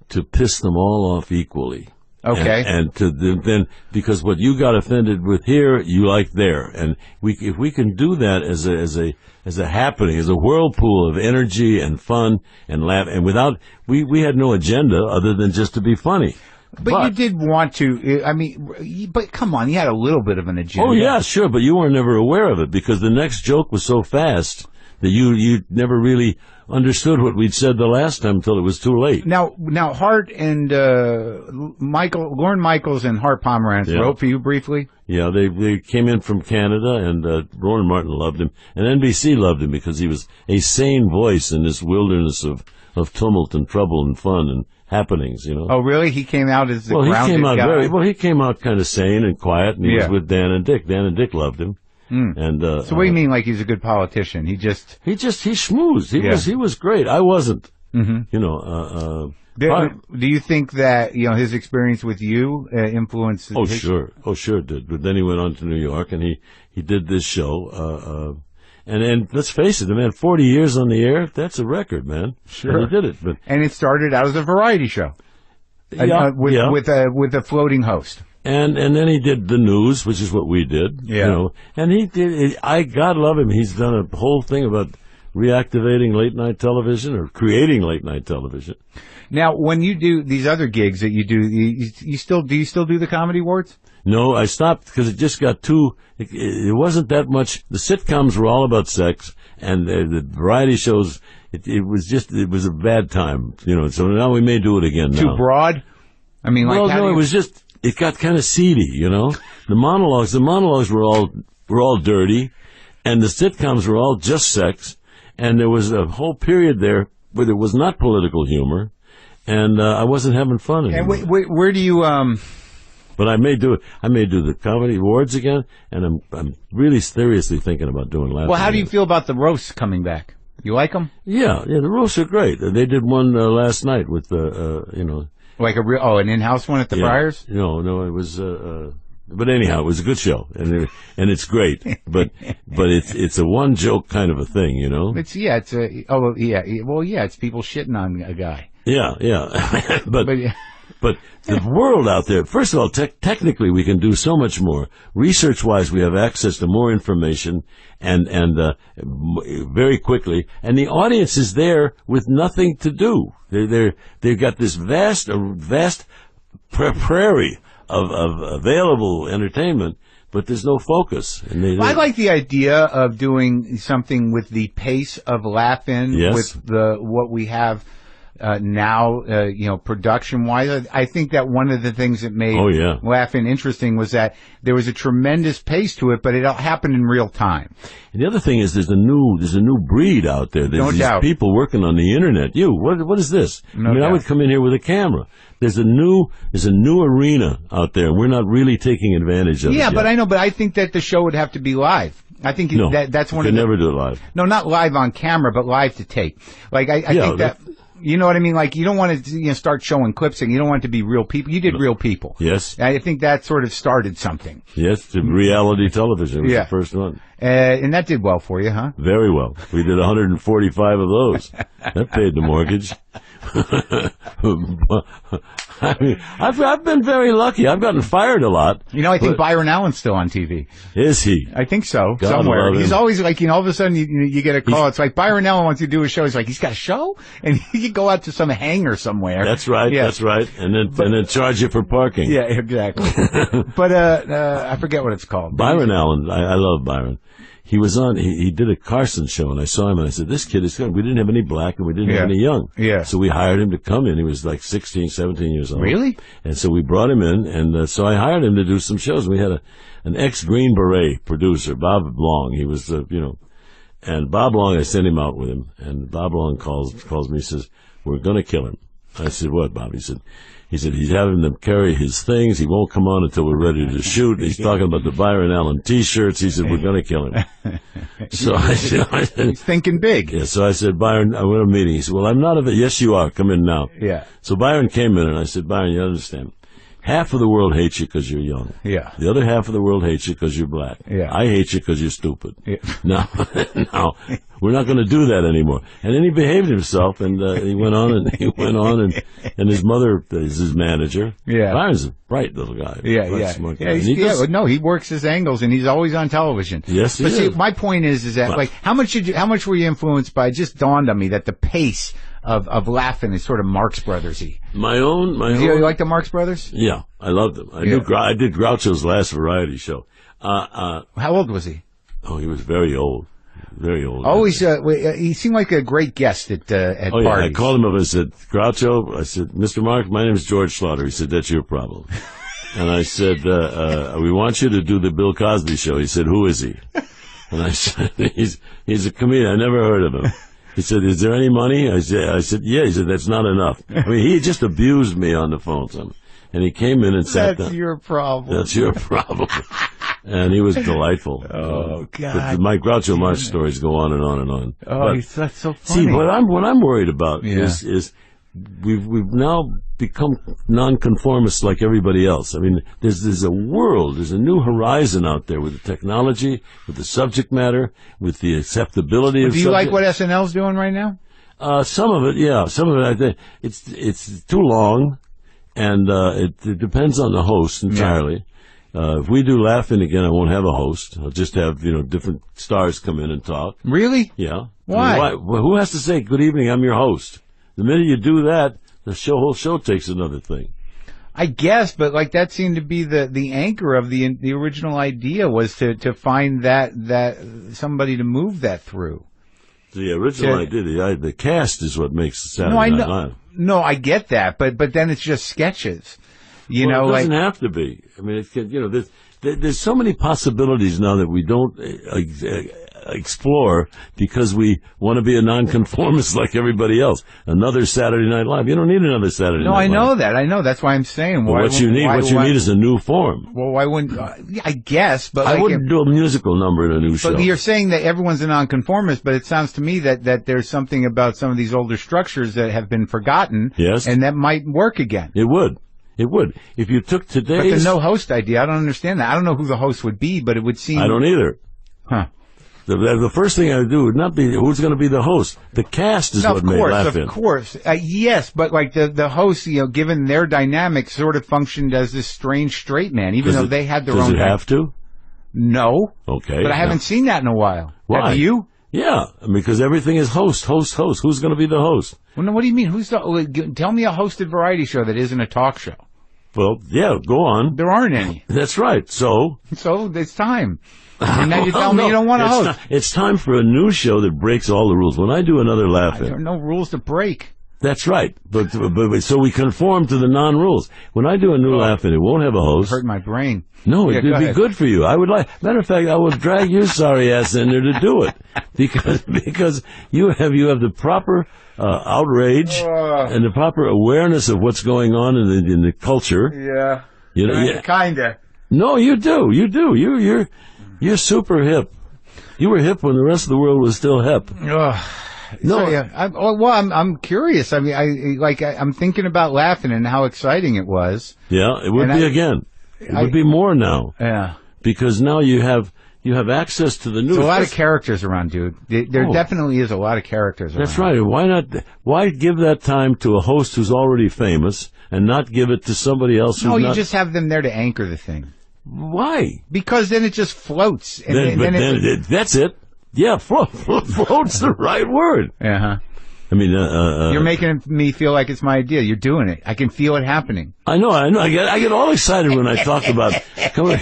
to piss them all off equally. Okay. And to then, because what you got offended with here, you like there. And if we can do that as a happening, as a whirlpool of energy and fun and laugh, and we had no agenda other than just to be funny. But you did want to, but come on, you had a little bit of an agenda. Oh yeah, sure, but you were never aware of it because the next joke was so fast that you never really understood what we'd said the last time until it was too late. Now Hart and Lorne Michaels and Hart Pomerantz wrote for you briefly? Yeah, they came in from Canada, and Rowan Martin loved him, and NBC loved him because he was a sane voice in this wilderness of tumult and trouble and fun and happenings, Oh, really? He came out as the grounded guy? He came out kind of sane and quiet, and he was with Dan and Dick. Dan and Dick loved him. And so what do you mean, like he's a good politician? He schmoozed. He was great. I wasn't. Mm-hmm. Do you think that his experience with you influenced? Sure it did. But then he went on to New York and he did this show. And let's face it, man, 40 years on the air, that's a record, man. Sure, and he did it. And it started out as a variety show, with a floating host. And then he did the news, which is what we did. Yeah. And he did. God love him. He's done a whole thing about reactivating late night television or creating late night television. Now, when you do these other gigs that you do, you still do the Comedy Awards? No, I stopped because it just got too. It wasn't that much. The sitcoms were all about sex, and the variety shows. It was a bad time, So now we may do it again. Too broad. I mean, it was just. It got kind of seedy, The monologues were all dirty, and the sitcoms were all just sex, and there was a whole period there where there was not political humor, and I wasn't having fun anymore. And where do you But I may do it. I may do the Comedy Awards again, and I'm really seriously thinking about doing Laughing. Well, how do you feel about the roasts coming back? You like them? Yeah, the roasts are great. They did one last night with Like an in-house one at the Friars? No, it was But anyhow, it was a good show, and it's great. But it's a one joke kind of a thing, you know. It's people shitting on a guy. Yeah. But the world out there, first of all, technically we can do so much more. Research-wise, we have access to more information and very quickly. And the audience is there with nothing to do. They've got this vast prairie of available entertainment, but there's no focus. And I like the idea of doing something with the pace of Laugh-In, yes. with what we have now, production-wise. I think that one of the things that made Laugh-In interesting was that there was a tremendous pace to it, but it all happened in real time. And the other thing is there's a new breed out there. There's these people working on the internet. What is this? I would come in here with a camera. There's a new arena out there, and we're not really taking advantage of it. Yeah, but I know, but I think that the show would have to be live. I think that's one of the... You can never do it live. No, not live on camera, but live to tape. Like, I think that... You know what I mean? Like, you don't want to start showing clips, and you don't want it to be real people. You did real people. Yes. I think that sort of started something. Yes, the reality television was the first one. And that did well for you, huh? Very well. We did 145 of those. That paid the mortgage. I mean, I've been very lucky. I've gotten fired a lot. I think Byron Allen's still on TV. Is he? I think so. God somewhere. He's always like, all of a sudden you get a call. It's like Byron Allen wants you to do a show. He's like, he's got a show? And you go out to some hangar somewhere. That's right. Yeah. That's right. And then charge you for parking. Yeah, exactly. But, I forget what it's called. Byron Allen. I love Byron. He was on, he did a Carson show, and I saw him, and I said, this kid is good. We didn't have any black, and we didn't have any young. Yeah. So we hired him to come in. He was like 16, 17 years old. Really? And so we brought him in, and so I hired him to do some shows. We had an ex-Green Beret producer, Bob Long. He was, and Bob Long, I sent him out with him, and Bob Long calls me, he says, we're going to kill him. I said, what, Bob? He said, he's having them carry his things. He won't come on until we're ready to shoot. He's talking about the Byron Allen T-shirts. He said, we're going to kill him. So I said, he's thinking big. Yeah. So I said, Byron, I went to a meeting. He said, well, I'm not of it. Yes, you are. Come in now. Yeah. So Byron came in, and I said, Byron, you understand. Half of the world hates you because you're young. Yeah. The other half of the world hates you because you're black. Yeah. I hate you because you're stupid. Yeah. No, we're not going to do that anymore. And then he behaved himself, and he went on, and his mother is his manager. Yeah. Byron's a bright little guy. Yeah. Smart guy. He works his angles, and he's always on television. Yes, he is. See, my point is that, like, how much were you influenced by? It just dawned on me that the pace of Laugh-In is sort of Marx Brothers-y. My own. You like the Marx Brothers? Yeah, I loved them. I did Groucho's last variety show. How old was he? Oh, he was very old. Very old. Always, he seemed like a great guest at parties. Yeah, I called him up and I said, Groucho, I said, Mr. Mark, my name is George Schlatter. He said, that's your problem. And I said, we want you to do the Bill Cosby show. He said, who is he? And I said, he's a comedian. I never heard of him. He said, is there any money? I said, yeah. He said, that's not enough. I mean, he just abused me on the phone. And he came in and sat down. That's your problem. That's your problem. And he was delightful. Oh, God. But my Groucho Marx stories go on and on and on. Oh, that's so funny. See, what I'm worried about is we've now become nonconformists like everybody else. I mean, there's a world, there's a new horizon out there with the technology, with the subject matter, with the acceptability of. Do you like what SNL's doing right now? Some of it, yeah. Some of it, I think it's too long, and it depends on the host entirely. If we do Laugh-In again, I won't have a host. I'll just have different stars come in and talk. Really? Yeah. Why? I mean, who has to say good evening? I'm your host. The minute you do that, the whole show takes another thing. I guess, but like that seemed to be the anchor of the original idea was to find that somebody to move that through. The original idea, the cast is what makes Saturday Night Live. No, I get that, but then it's just sketches. It doesn't have to be. I mean, there's so many possibilities now that we don't explore because we want to be a nonconformist like everybody else. Another Saturday Night Live. You don't need another Saturday Night Live. No, I know that. I know. That's why I'm saying. What you need is a new form. Well, why wouldn't? I guess, but I wouldn't do a musical number in a new show. But you're saying that everyone's a nonconformist, but it sounds to me that there's something about some of these older structures that have been forgotten. Yes. And that might work again. It would. It would. If you took But today's... the no host idea, I don't understand that. I don't know who the host would be, but it would seem... I don't either. Huh. The first thing I would do would not be who's going to be the host. The cast is what made Laugh-In. Of course. Yes, but like the hosts, given their dynamic, sort of functioned as this strange straight man, even though they had their own... Does it have to? No. Okay. But I haven't seen that in a while. Why? Have you? Yeah, because everything is host. Who's going to be the host? Well, no, what do you mean? Tell me a hosted variety show that isn't a talk show. Well, yeah, go on. There aren't any. That's right. So it's time. And now you tell me you don't want to host. It's time for a new show that breaks all the rules. When I do another Laugh-In... There are no rules to break. That's right. But so we conform to the non-rules. When I do a new Laugh-In, it won't have a host. Hurt my brain. No, it would be good for you. I would like. Matter of fact, I will drag your sorry ass in there to do it because you have the proper outrage and the proper awareness of what's going on in the culture. Yeah. Kinda. No, you do. You're super hip. You were hip when the rest of the world was still hip. No, so, yeah. I'm curious. I mean, I'm thinking about Laugh-In and how exciting it was. Yeah, it would be again. It would be more now. Yeah, because now you have access to the news. There's a lot of characters around, dude. There definitely is a lot of characters around. That's right. Why not? Why give that time to a host who's already famous and not give it to somebody else? Who's you just have them there to anchor the thing. Why? Because then it just floats. And that's it. Yeah, float's the right word. Uh-huh. I mean, you're making me feel like it's my idea. You're doing it. I can feel it happening. I know. I get all excited when I talk about coming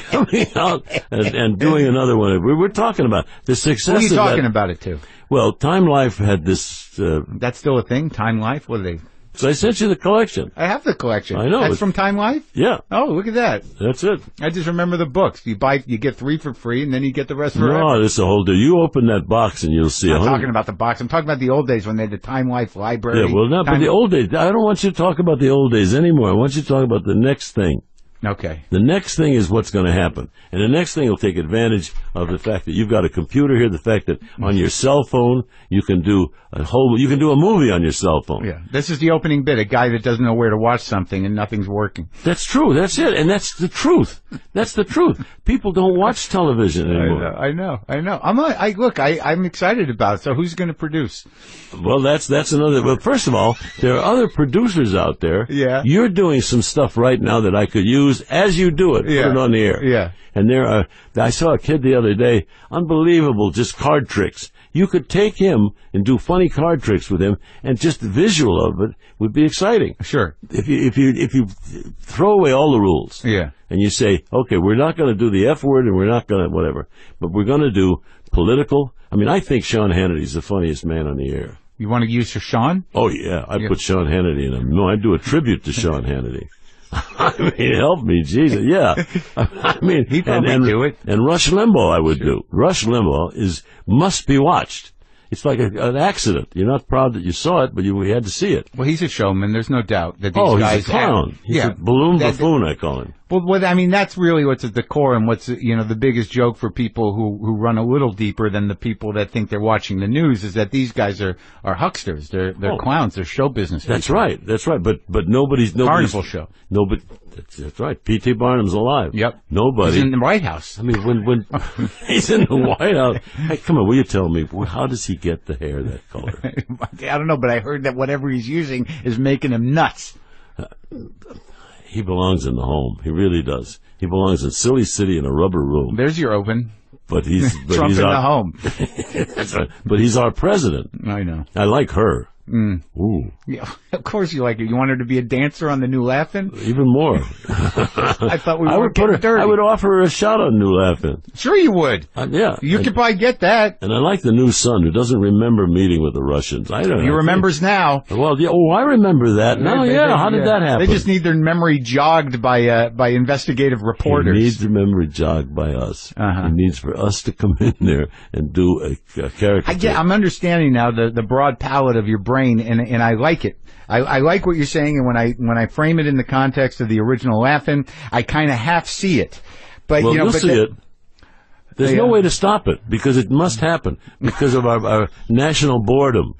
out and doing another one. We're talking about the success. Who are you talking about it to? Well, Time Life had this. That's still a thing. Time Life. What are they? So I sent you the collection. I have the collection. I know. That's from Time Life? Yeah. Oh, look at that. That's it. I just remember the books. You get 3 for free, and then you get the rest for No, this is a whole deal. You open that box, and you'll see. I'm not talking about the box. I'm talking about the old days when they had the Time Life library. Yeah, well, not but the old days. I don't want you to talk about the old days anymore. I want you to talk about the next thing. Okay. The next thing is what's going to happen. And the next thing will take advantage of the fact that you've got a computer here, the fact that on your cell phone you can do a movie on your cell phone. Yeah. This is the opening bit, a guy that doesn't know where to watch something and nothing's working. That's true. That's it. And that's the truth. That's the truth. People don't watch television anymore. I know. I'm excited about it. So who's going to produce? Well, that's another. Well, first of all, there are other producers out there. Yeah. You're doing some stuff right now that I could use as you do it. Yeah. Put it on the air. Yeah. And I saw a kid the other day, unbelievable, just card tricks. You could take him and do funny card tricks with him, and just the visual of it would be exciting. Sure. If you throw away all the rules. Yeah. And you say, okay, we're not going to do the F word and we're not going to whatever, but we're going to do political. I mean, I think Sean Hannity's the funniest man on the air. You want to use for Sean? Oh, yeah. I'd put Sean Hannity in him. No, I'd do a tribute to Sean Hannity. I mean, help me, Jesus. Yeah. I mean, he'd probably do it. And Rush Limbaugh I would do. Rush Limbaugh must be watched. It's like an accident. You're not proud that you saw it, but we had to see it. Well, he's a showman. There's no doubt that these guys... he's a clown. He's a balloon buffoon, I call him. Well, I mean, that's really what's at the core and what's, the biggest joke for people who run a little deeper than the people that think they're watching the news is that these guys are hucksters. They're clowns. They're show business people. That's right. That's right. But nobody's Carnival show. Nobody. That's right. P.T. Barnum's alive. Yep. Nobody. He's in the White House. I mean, when he's in the White House. Hey, come on, will you tell me, how does he get the hair that color? I don't know, but I heard that whatever he's using is making him nuts. He belongs in the home. He really does. He belongs in Silly City in a rubber room. There's your open. But Trump in the home. That's right. But he's our president. I know. I like her. Mm. Ooh. Yeah, of course you like her. You want her to be a dancer on the new Laugh-In? Even more. I thought we were getting dirty. I would offer her a shot on new Laugh-In. Sure you would. Yeah. You could probably get that. And I like the new son who doesn't remember meeting with the Russians. I don't know. He remembers now. Well, yeah. Oh, I remember that. Now, how did that happen? They just need their memory jogged by investigative reporters. He needs the memory jogged by us. Uh-huh. He needs for us to come in there and do a character. I'm understanding now the broad palette of your brain, and I like it. I like what you're saying, and when I frame it in the context of the original Laugh-In, I kind of half see it. But you'll see it. There's no way to stop it because it must happen because of our national boredom.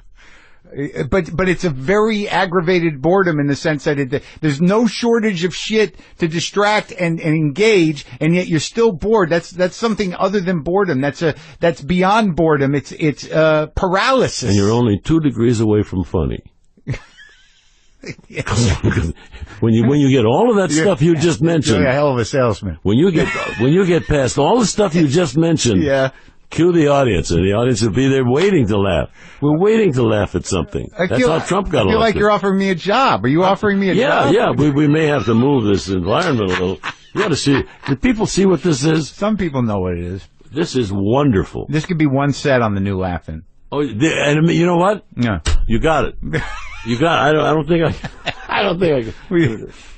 But it's a very aggravated boredom in the sense that there's no shortage of shit to distract and engage, and yet you're still bored. That's something other than boredom. That's beyond boredom. It's paralysis. And you're only 2 degrees away from funny. when you get all of that stuff you just mentioned, you're a hell of a salesman. When you get past all the stuff you just mentioned, cue the audience, and the audience will be there waiting to laugh. We're waiting to laugh at something. That's how Trump got elected. I feel like you're offering me a job. Are you offering me a job? Yeah. We may have to move this environment a little. You got to see. Do people see what this is? Some people know what it is. This is wonderful. This could be one set on the new Laugh-In. Oh, and you know what? Yeah, you got it. You got it. I don't think I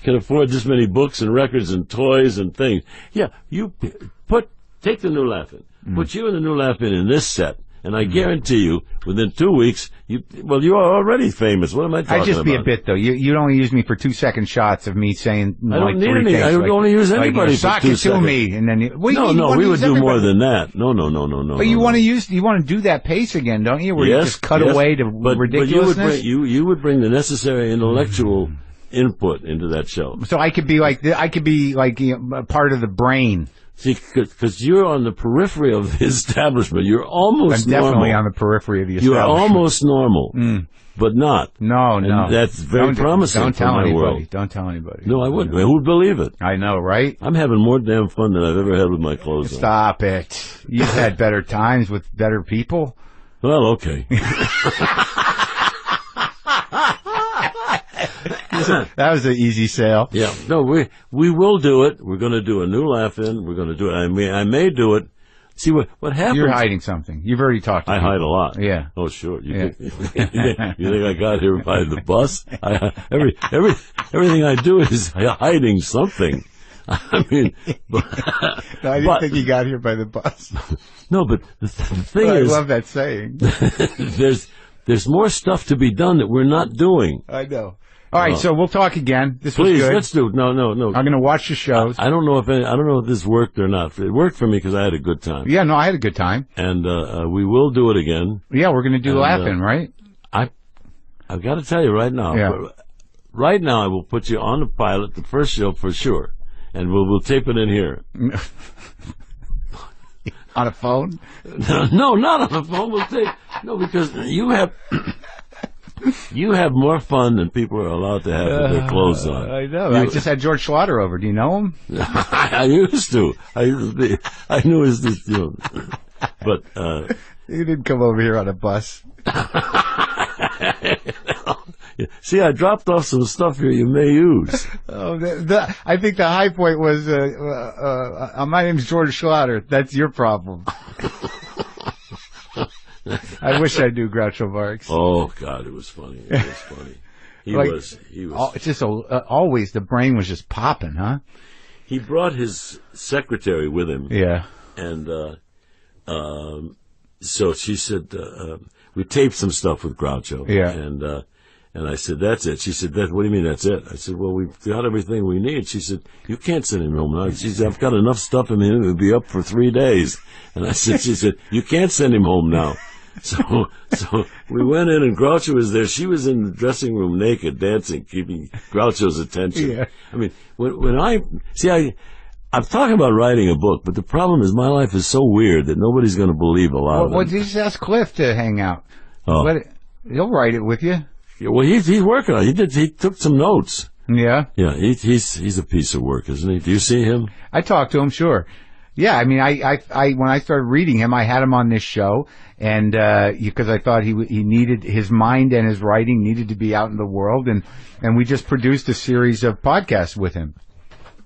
can afford this many books and records and toys and things. Yeah, take the new Laugh-In, put you and the new Laugh-In in this set, and I guarantee you, within 2 weeks, you are already famous. What am I talking about? I'd just be a bit, though. You'd only use me for 2-second shots of me saying I don't need any. I would only use anybody for 2 seconds. To me, and then no, we would do more than that. No. But you want to do that pace again, don't you? Where you just cut away to ridiculousness. But you would bring the necessary intellectual input into that show. So I could be like a part of the brain. See, because you're on the periphery of the establishment. You're almost I'm definitely normal. on the periphery of the establishment. You're almost normal, but not. No. And that's very promising don't tell for my anybody. world. Don't tell anybody. No, I wouldn't. Who would believe it? I know, right? I'm having more damn fun than I've ever had with my clothes on. Stop it. You've had better times with better people. Well, okay. That was an easy sale. Yeah. No, we will do it. We're going to do a new Laugh-In. We're going to do it. I may do it. See what happens. You're hiding something. You've already talked to me. I hide a lot. Yeah. Oh, sure. You think I got here by the bus? Everything I do is hiding something. I mean, no, I didn't think you got here by the bus. No, but the thing is, I love that saying. there's more stuff to be done that we're not doing. I know. All right, so we'll talk again. This please, was good. Let's do it. No. I'm going to watch the shows. I don't know if this worked or not. It worked for me because I had a good time. Yeah, no, I had a good time. And we will do it again. Yeah, we're going to do Laugh-In, right? I've got to tell you right now. Yeah. Right now, I will put you on the pilot, the first show for sure, and we'll tape it in here. On a phone? No, not on a phone. We'll tape. No, because you have. You have more fun than people are allowed to have with their clothes on. I know. I just had George Schlatter over. Do you know him? I used to. I knew his, but he didn't come over here on a bus. See, I dropped off some stuff here you may use. Oh, I think the high point was, my name's George Schlatter. That's your problem. I wish I knew Groucho Marx. Oh God, it was funny. It was funny. He was. It's just always the brain was just popping, huh? He brought his secretary with him. Yeah. And so she said, we taped some stuff with Groucho. Yeah. And I said, that's it. She said, what do you mean that's it? I said, well, we've got everything we need. She said, you can't send him home now. She said, I've got enough stuff in him. He'll be up for 3 days. And she said, you can't send him home now. So we went in and Groucho was there. She was in the dressing room naked, dancing, keeping Groucho's attention. Yeah. I mean, I'm talking about writing a book, but the problem is my life is so weird that nobody's going to believe a lot of it. Well, just ask Cliff to hang out. Oh. He'll write it with you. Yeah, well, he's working on it. He took some notes. Yeah. Yeah, he's a piece of work, isn't he? Do you see him? I talked to him, sure. Yeah, I mean, I when I started reading him, I had him on this show, and because I thought he needed his mind and his writing needed to be out in the world, and we just produced a series of podcasts with him.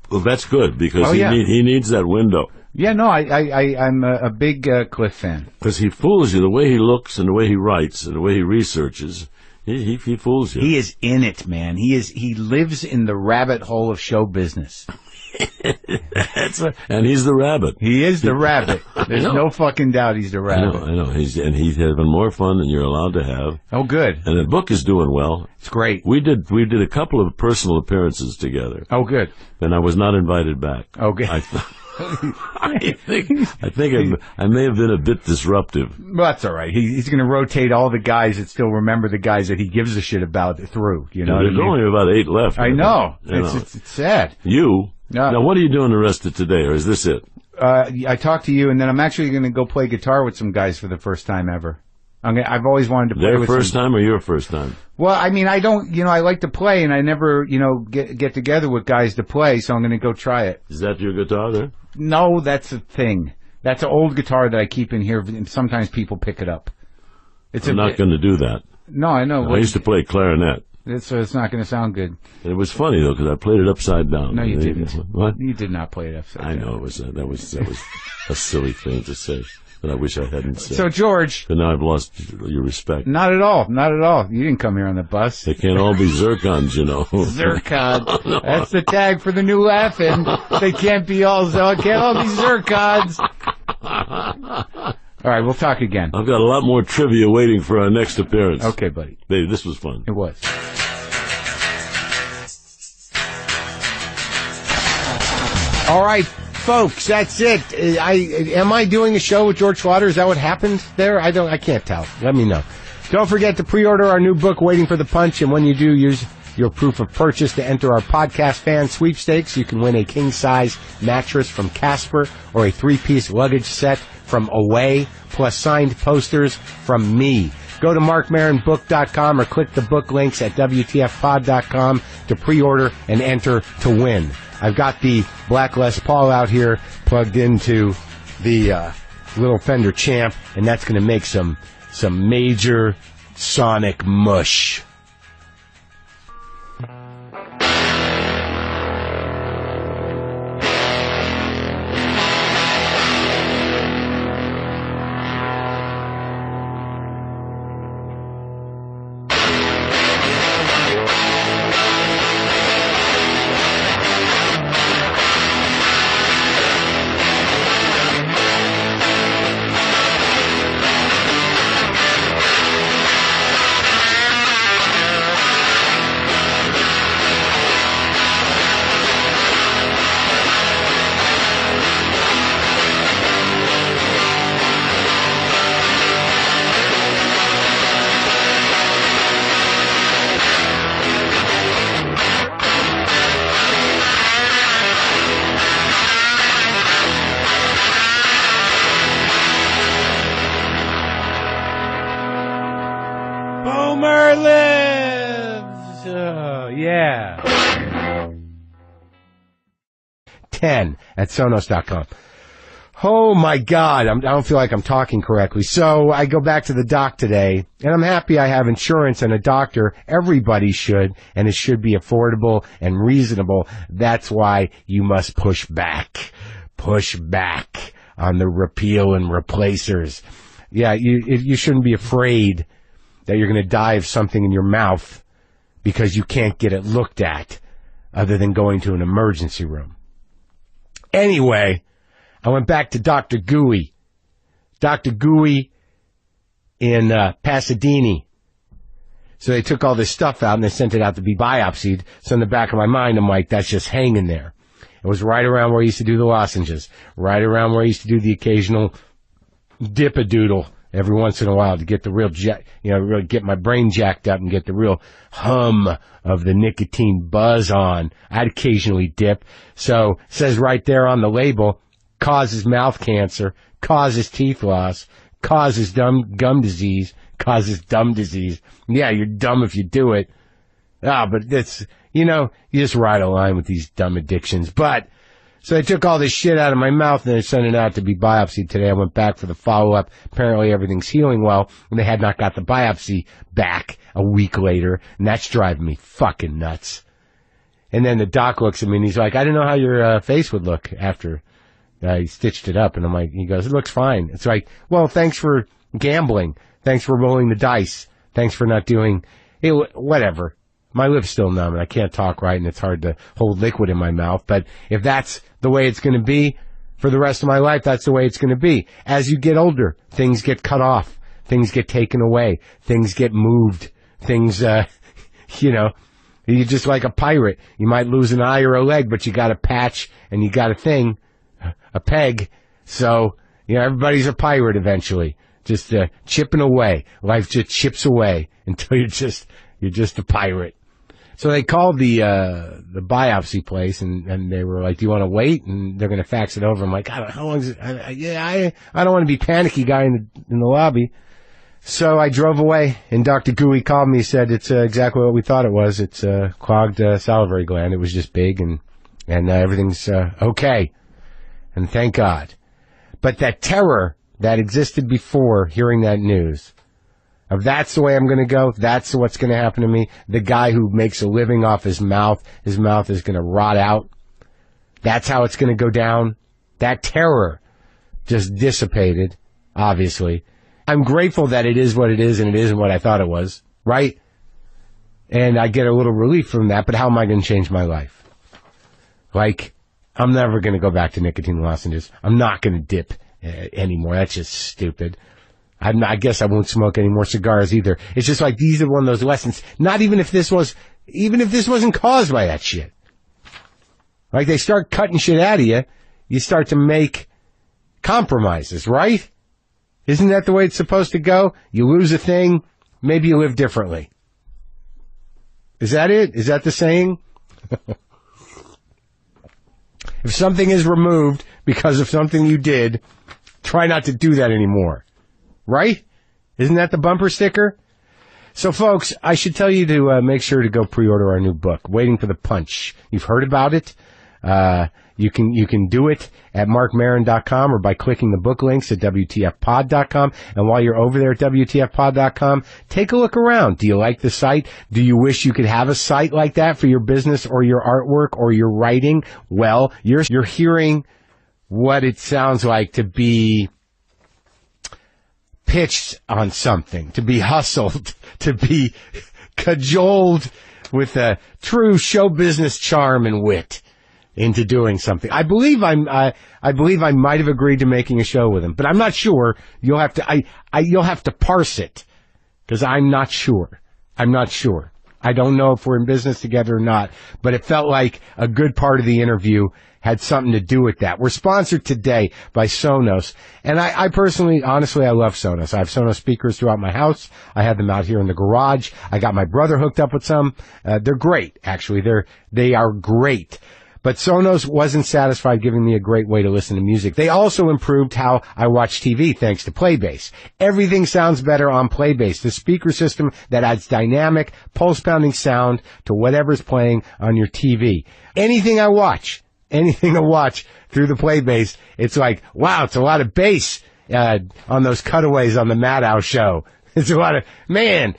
Well, that's good because he needs that window. Yeah, no, I'm a big Cliff fan because he fools you the way he looks and the way he writes and the way he researches. He fools you. He is in it, man. He lives in the rabbit hole of show business. And he's the rabbit. He is the rabbit. There's no fucking doubt he's the rabbit. I know. He's having more fun than you're allowed to have. Oh, good. And the book is doing well. It's great. We did a couple of personal appearances together. Oh, good. And I was not invited back. Okay. I think I may have been a bit disruptive. Well, that's all right. He's going to rotate all the guys that still remember the guys that he gives a shit about through. You know, there's only about 8 left. I know. It's sad. You? Now, what are you doing the rest of today, or is this it? I talked to you, and then I'm actually going to go play guitar with some guys for the first time ever. I've always wanted to play Their with first time or your first time? Well, I mean, I don't, I like to play, and I never, get together with guys to play, so I'm going to go try it. Is that your guitar there? No, that's a thing. That's an old guitar that I keep in here, and sometimes people pick it up. I'm not going to do that. No, I know. I used to play clarinet. It's not going to sound good. And it was funny, though, because I played it upside down. No, you didn't. What? You did not play it upside down. I know, that was a silly thing to say. That I wish I hadn't said. So, George. But now I've lost your respect. Not at all. Not at all. You didn't come here on the bus. They can't all be zircons, Zircon. No. That's the tag for the new laughing. They can't all be zircons. All right, we'll talk again. I've got a lot more trivia waiting for our next appearance. Okay, buddy. Baby, this was fun. It was. All right. Folks, that's it. Am I doing a show with George Schlatter? Is that what happened there? I can't tell. Let me know. Don't forget to pre-order our new book, Waiting for the Punch, and when you do, use your proof of purchase to enter our podcast fan sweepstakes. You can win a king-size mattress from Casper or a 3-piece luggage set from Away, plus signed posters from me. Go to marcmaronbook.com or click the book links at WTFpod.com to pre-order and enter to win. I've got the Black Les Paul out here plugged into the little Fender Champ, and that's going to make some major sonic mush. Boomer lives! Yeah. 10 at Sonos.com. Oh my God, I don't feel like I'm talking correctly. So I go back to the doc today, and I'm happy I have insurance and a doctor. Everybody should, and it should be affordable and reasonable. That's why you must push back. Push back on the repeal and replacers. Yeah, you shouldn't be afraid that you're going to die of something in your mouth because you can't get it looked at other than going to an emergency room. Anyway, I went back to Dr. Gooey. Dr. Gooey in Pasadena. So they took all this stuff out and they sent it out to be biopsied. So in the back of my mind, I'm like, that's just hanging there. It was right around where I used to do the lozenges, right around where I used to do the occasional dip-a-doodle every once in a while to get the real, really get my brain jacked up and get the real hum of the nicotine buzz on. I'd occasionally dip. So it says right there on the label, causes mouth cancer, causes teeth loss, causes gum disease, causes dumb disease. Yeah, you're dumb if you do it. But it's, you just ride a line with these dumb addictions. But, so they took all this shit out of my mouth and they sent it out to be biopsied today. I went back for the follow-up. Apparently everything's healing well, and they had not got the biopsy back a week later, and that's driving me fucking nuts. And then the doc looks at me and he's like, I didn't know how your face would look after he stitched it up. And I'm like, he goes, it looks fine. It's like, well, thanks for gambling. Thanks for rolling the dice. Thanks for not doing it, whatever. My lip's still numb and I can't talk right and it's hard to hold liquid in my mouth. But if that's the way it's going to be for the rest of my life, that's the way it's going to be. As you get older, things get cut off. Things get taken away. Things get moved. Things, you're just like a pirate. You might lose an eye or a leg, but you got a patch and you got a thing. a peg. So, everybody's a pirate eventually. Just chipping away. Life just chips away until you're just a pirate. So they called the biopsy place and they were like, "Do you want to wait?" And they're going to fax it over. I'm like, how long is it? I don't want to be panicky guy in the lobby. So I drove away, and Dr. Gooey called me. He said, "It's exactly what we thought it was. It's clogged salivary gland. It was just big, and everything's okay." And thank God. But that terror that existed before hearing that news, of that's the way I'm going to go, that's what's going to happen to me, the guy who makes a living off his mouth is going to rot out, that's how it's going to go down, that terror just dissipated, obviously. I'm grateful that it is what it is and it isn't what I thought it was, right? And I get a little relief from that, but how am I going to change my life? Like, I'm never going to go back to nicotine lozenges. I'm not going to dip anymore. That's just stupid. I guess I won't smoke any more cigars either. It's just like these are one of those lessons. Not even if this wasn't caused by that shit. Like they start cutting shit out of you, you start to make compromises, right? Isn't that the way it's supposed to go? You lose a thing, maybe you live differently. Is that it? Is that the saying? If something is removed because of something you did, try not to do that anymore. Right? Isn't that the bumper sticker? So, folks, I should tell you to make sure to go pre-order our new book, Waiting for the Punch. You've heard about it. You can do it at marcmaron.com or by clicking the book links at WTFpod.com. And while you're over there at WTFpod.com, take a look around. Do you like the site? Do you wish you could have a site like that for your business or your artwork or your writing? Well, you're hearing what it sounds like to be pitched on something, to be hustled, to be cajoled with a true show business charm and wit into doing something. I believe I might have agreed to making a show with him, but I'm not sure. You'll have to parse it, because I'm not sure. I don't know if we're in business together or not, but it felt like a good part of the interview had something to do with that. We're sponsored today by Sonos, and I personally, honestly, I love Sonos. I have Sonos speakers throughout my house. I have them out here in the garage. I got my brother hooked up with some. They're great, actually. They are great. But Sonos wasn't satisfied giving me a great way to listen to music. They also improved how I watch TV thanks to Playbase. Everything sounds better on Playbase, the speaker system that adds dynamic, pulse-pounding sound to whatever's playing on your TV. Anything I watch through the Playbase, it's like, wow, it's a lot of bass on those cutaways on the Maddow show. It's a lot of, man,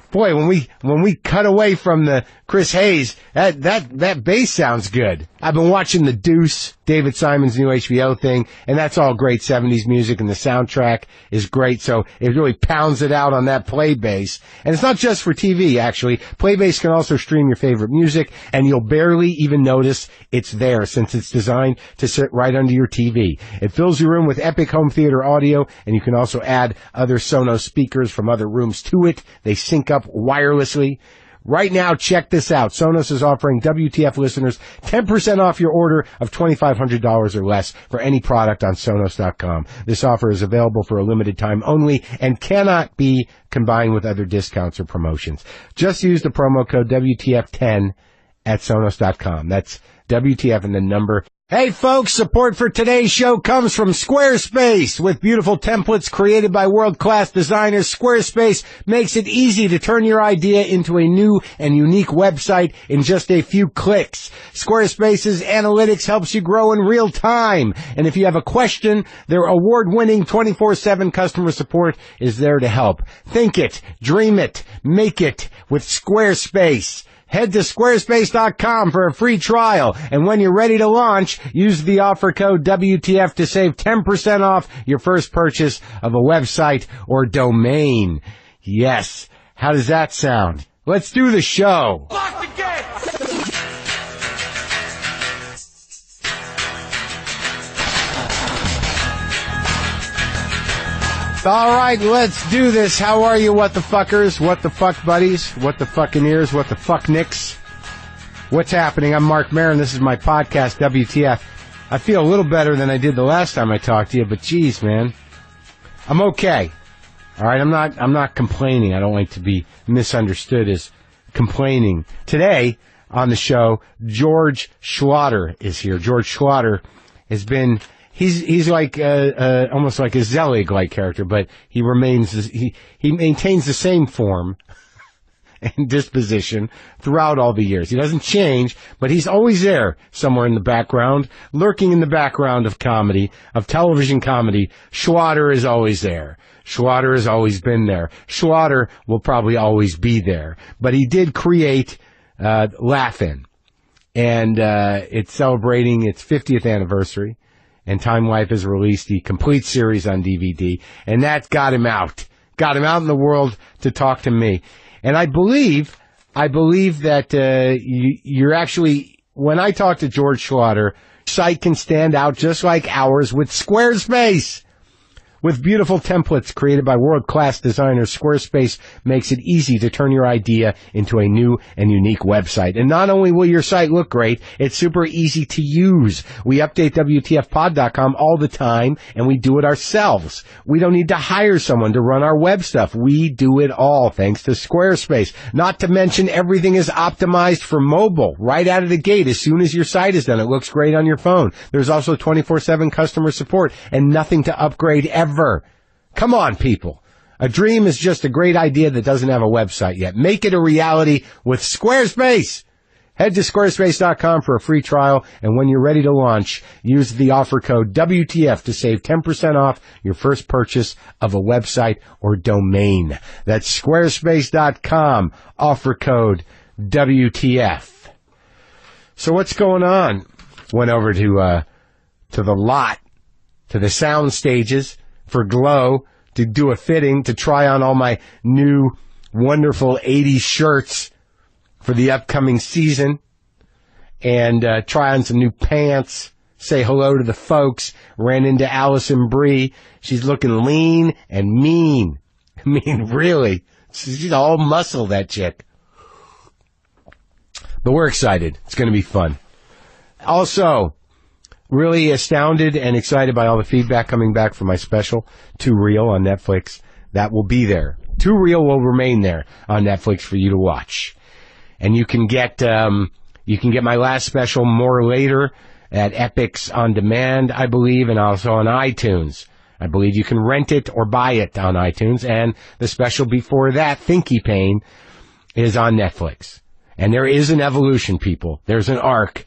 boy, when we cut away from the Chris Hayes, that bass sounds good. I've been watching The Deuce, David Simon's new HBO thing, and that's all great 70s music, and the soundtrack is great, so it really pounds it out on that Playbase. And it's not just for TV, actually. Playbase can also stream your favorite music, and you'll barely even notice it's there, since it's designed to sit right under your TV. It fills your room with epic home theater audio, and you can also add other Sonos speakers from other rooms to it. They sync up wirelessly. Right now, check this out. Sonos is offering WTF listeners 10% off your order of $2,500 or less for any product on Sonos.com. This offer is available for a limited time only and cannot be combined with other discounts or promotions. Just use the promo code WTF10 at Sonos.com. That's WTF and the number. Hey folks, support for today's show comes from Squarespace. With beautiful templates created by world-class designers, Squarespace makes it easy to turn your idea into a new and unique website in just a few clicks. Squarespace's analytics helps you grow in real time. And if you have a question, their award-winning 24/7 customer support is there to help. Think it, dream it, make it with Squarespace. Head to squarespace.com for a free trial, and when you're ready to launch, use the offer code WTF to save 10% off your first purchase of a website or domain. Yes. How does that sound? Let's do the show. Lock the gate! All right, let's do this. How are you, what the fuckers? What the fuck buddies? What the fucking ears? What the fuck nicks? What's happening? I'm Marc Maron. This is my podcast, WTF. I feel a little better than I did the last time I talked to you, but geez, man. I'm okay. All right, I'm not complaining. I don't like to be misunderstood as complaining. Today on the show, George Schlatter is here. George Schlatter has been he's like almost like a Zelig-like character, but he maintains the same form and disposition throughout all the years. He doesn't change, but he's always there somewhere in the background, lurking in the background of comedy, of television comedy. Schlatter is always there. Schlatter has always been there. Schlatter will probably always be there. But he did create Laugh-In, and it's celebrating its 50th anniversary, and Time Life has released the complete series on DVD, and that got him out in the world to talk to me. And I believe that you're actually, when I talk to George Schlatter, site can stand out just like ours with Squarespace. With beautiful templates created by world-class designers, Squarespace makes it easy to turn your idea into a new and unique website. And not only will your site look great, it's super easy to use. We update WTFpod.com all the time, and we do it ourselves. We don't need to hire someone to run our web stuff. We do it all thanks to Squarespace. Not to mention everything is optimized for mobile right out of the gate. As soon as your site is done, it looks great on your phone. There's also 24/7 customer support and nothing to upgrade ever. Come on, people. A dream is just a great idea that doesn't have a website yet. Make it a reality with Squarespace. Head to squarespace.com for a free trial, and when you're ready to launch, use the offer code WTF to save 10% off your first purchase of a website or domain. That's squarespace.com, offer code WTF. So what's going on? Went over to the lot, to the sound stages, for Glow, to do a fitting, to try on all my new wonderful 80s shirts for the upcoming season, and try on some new pants, say hello to the folks. Ran into Allison Brie. She's looking lean and mean. I mean, really. She's all muscle, that chick. But we're excited. It's going to be fun. Also, really astounded and excited by all the feedback coming back from my special, Too Real, on Netflix. That will be there. Too Real will remain there on Netflix for you to watch. And you can get my last special, More Later, at Epix On Demand, I believe, and also on iTunes. I believe you can rent it or buy it on iTunes. And the special before that, Thinky Pain, is on Netflix. And there is an evolution, people. There's an arc.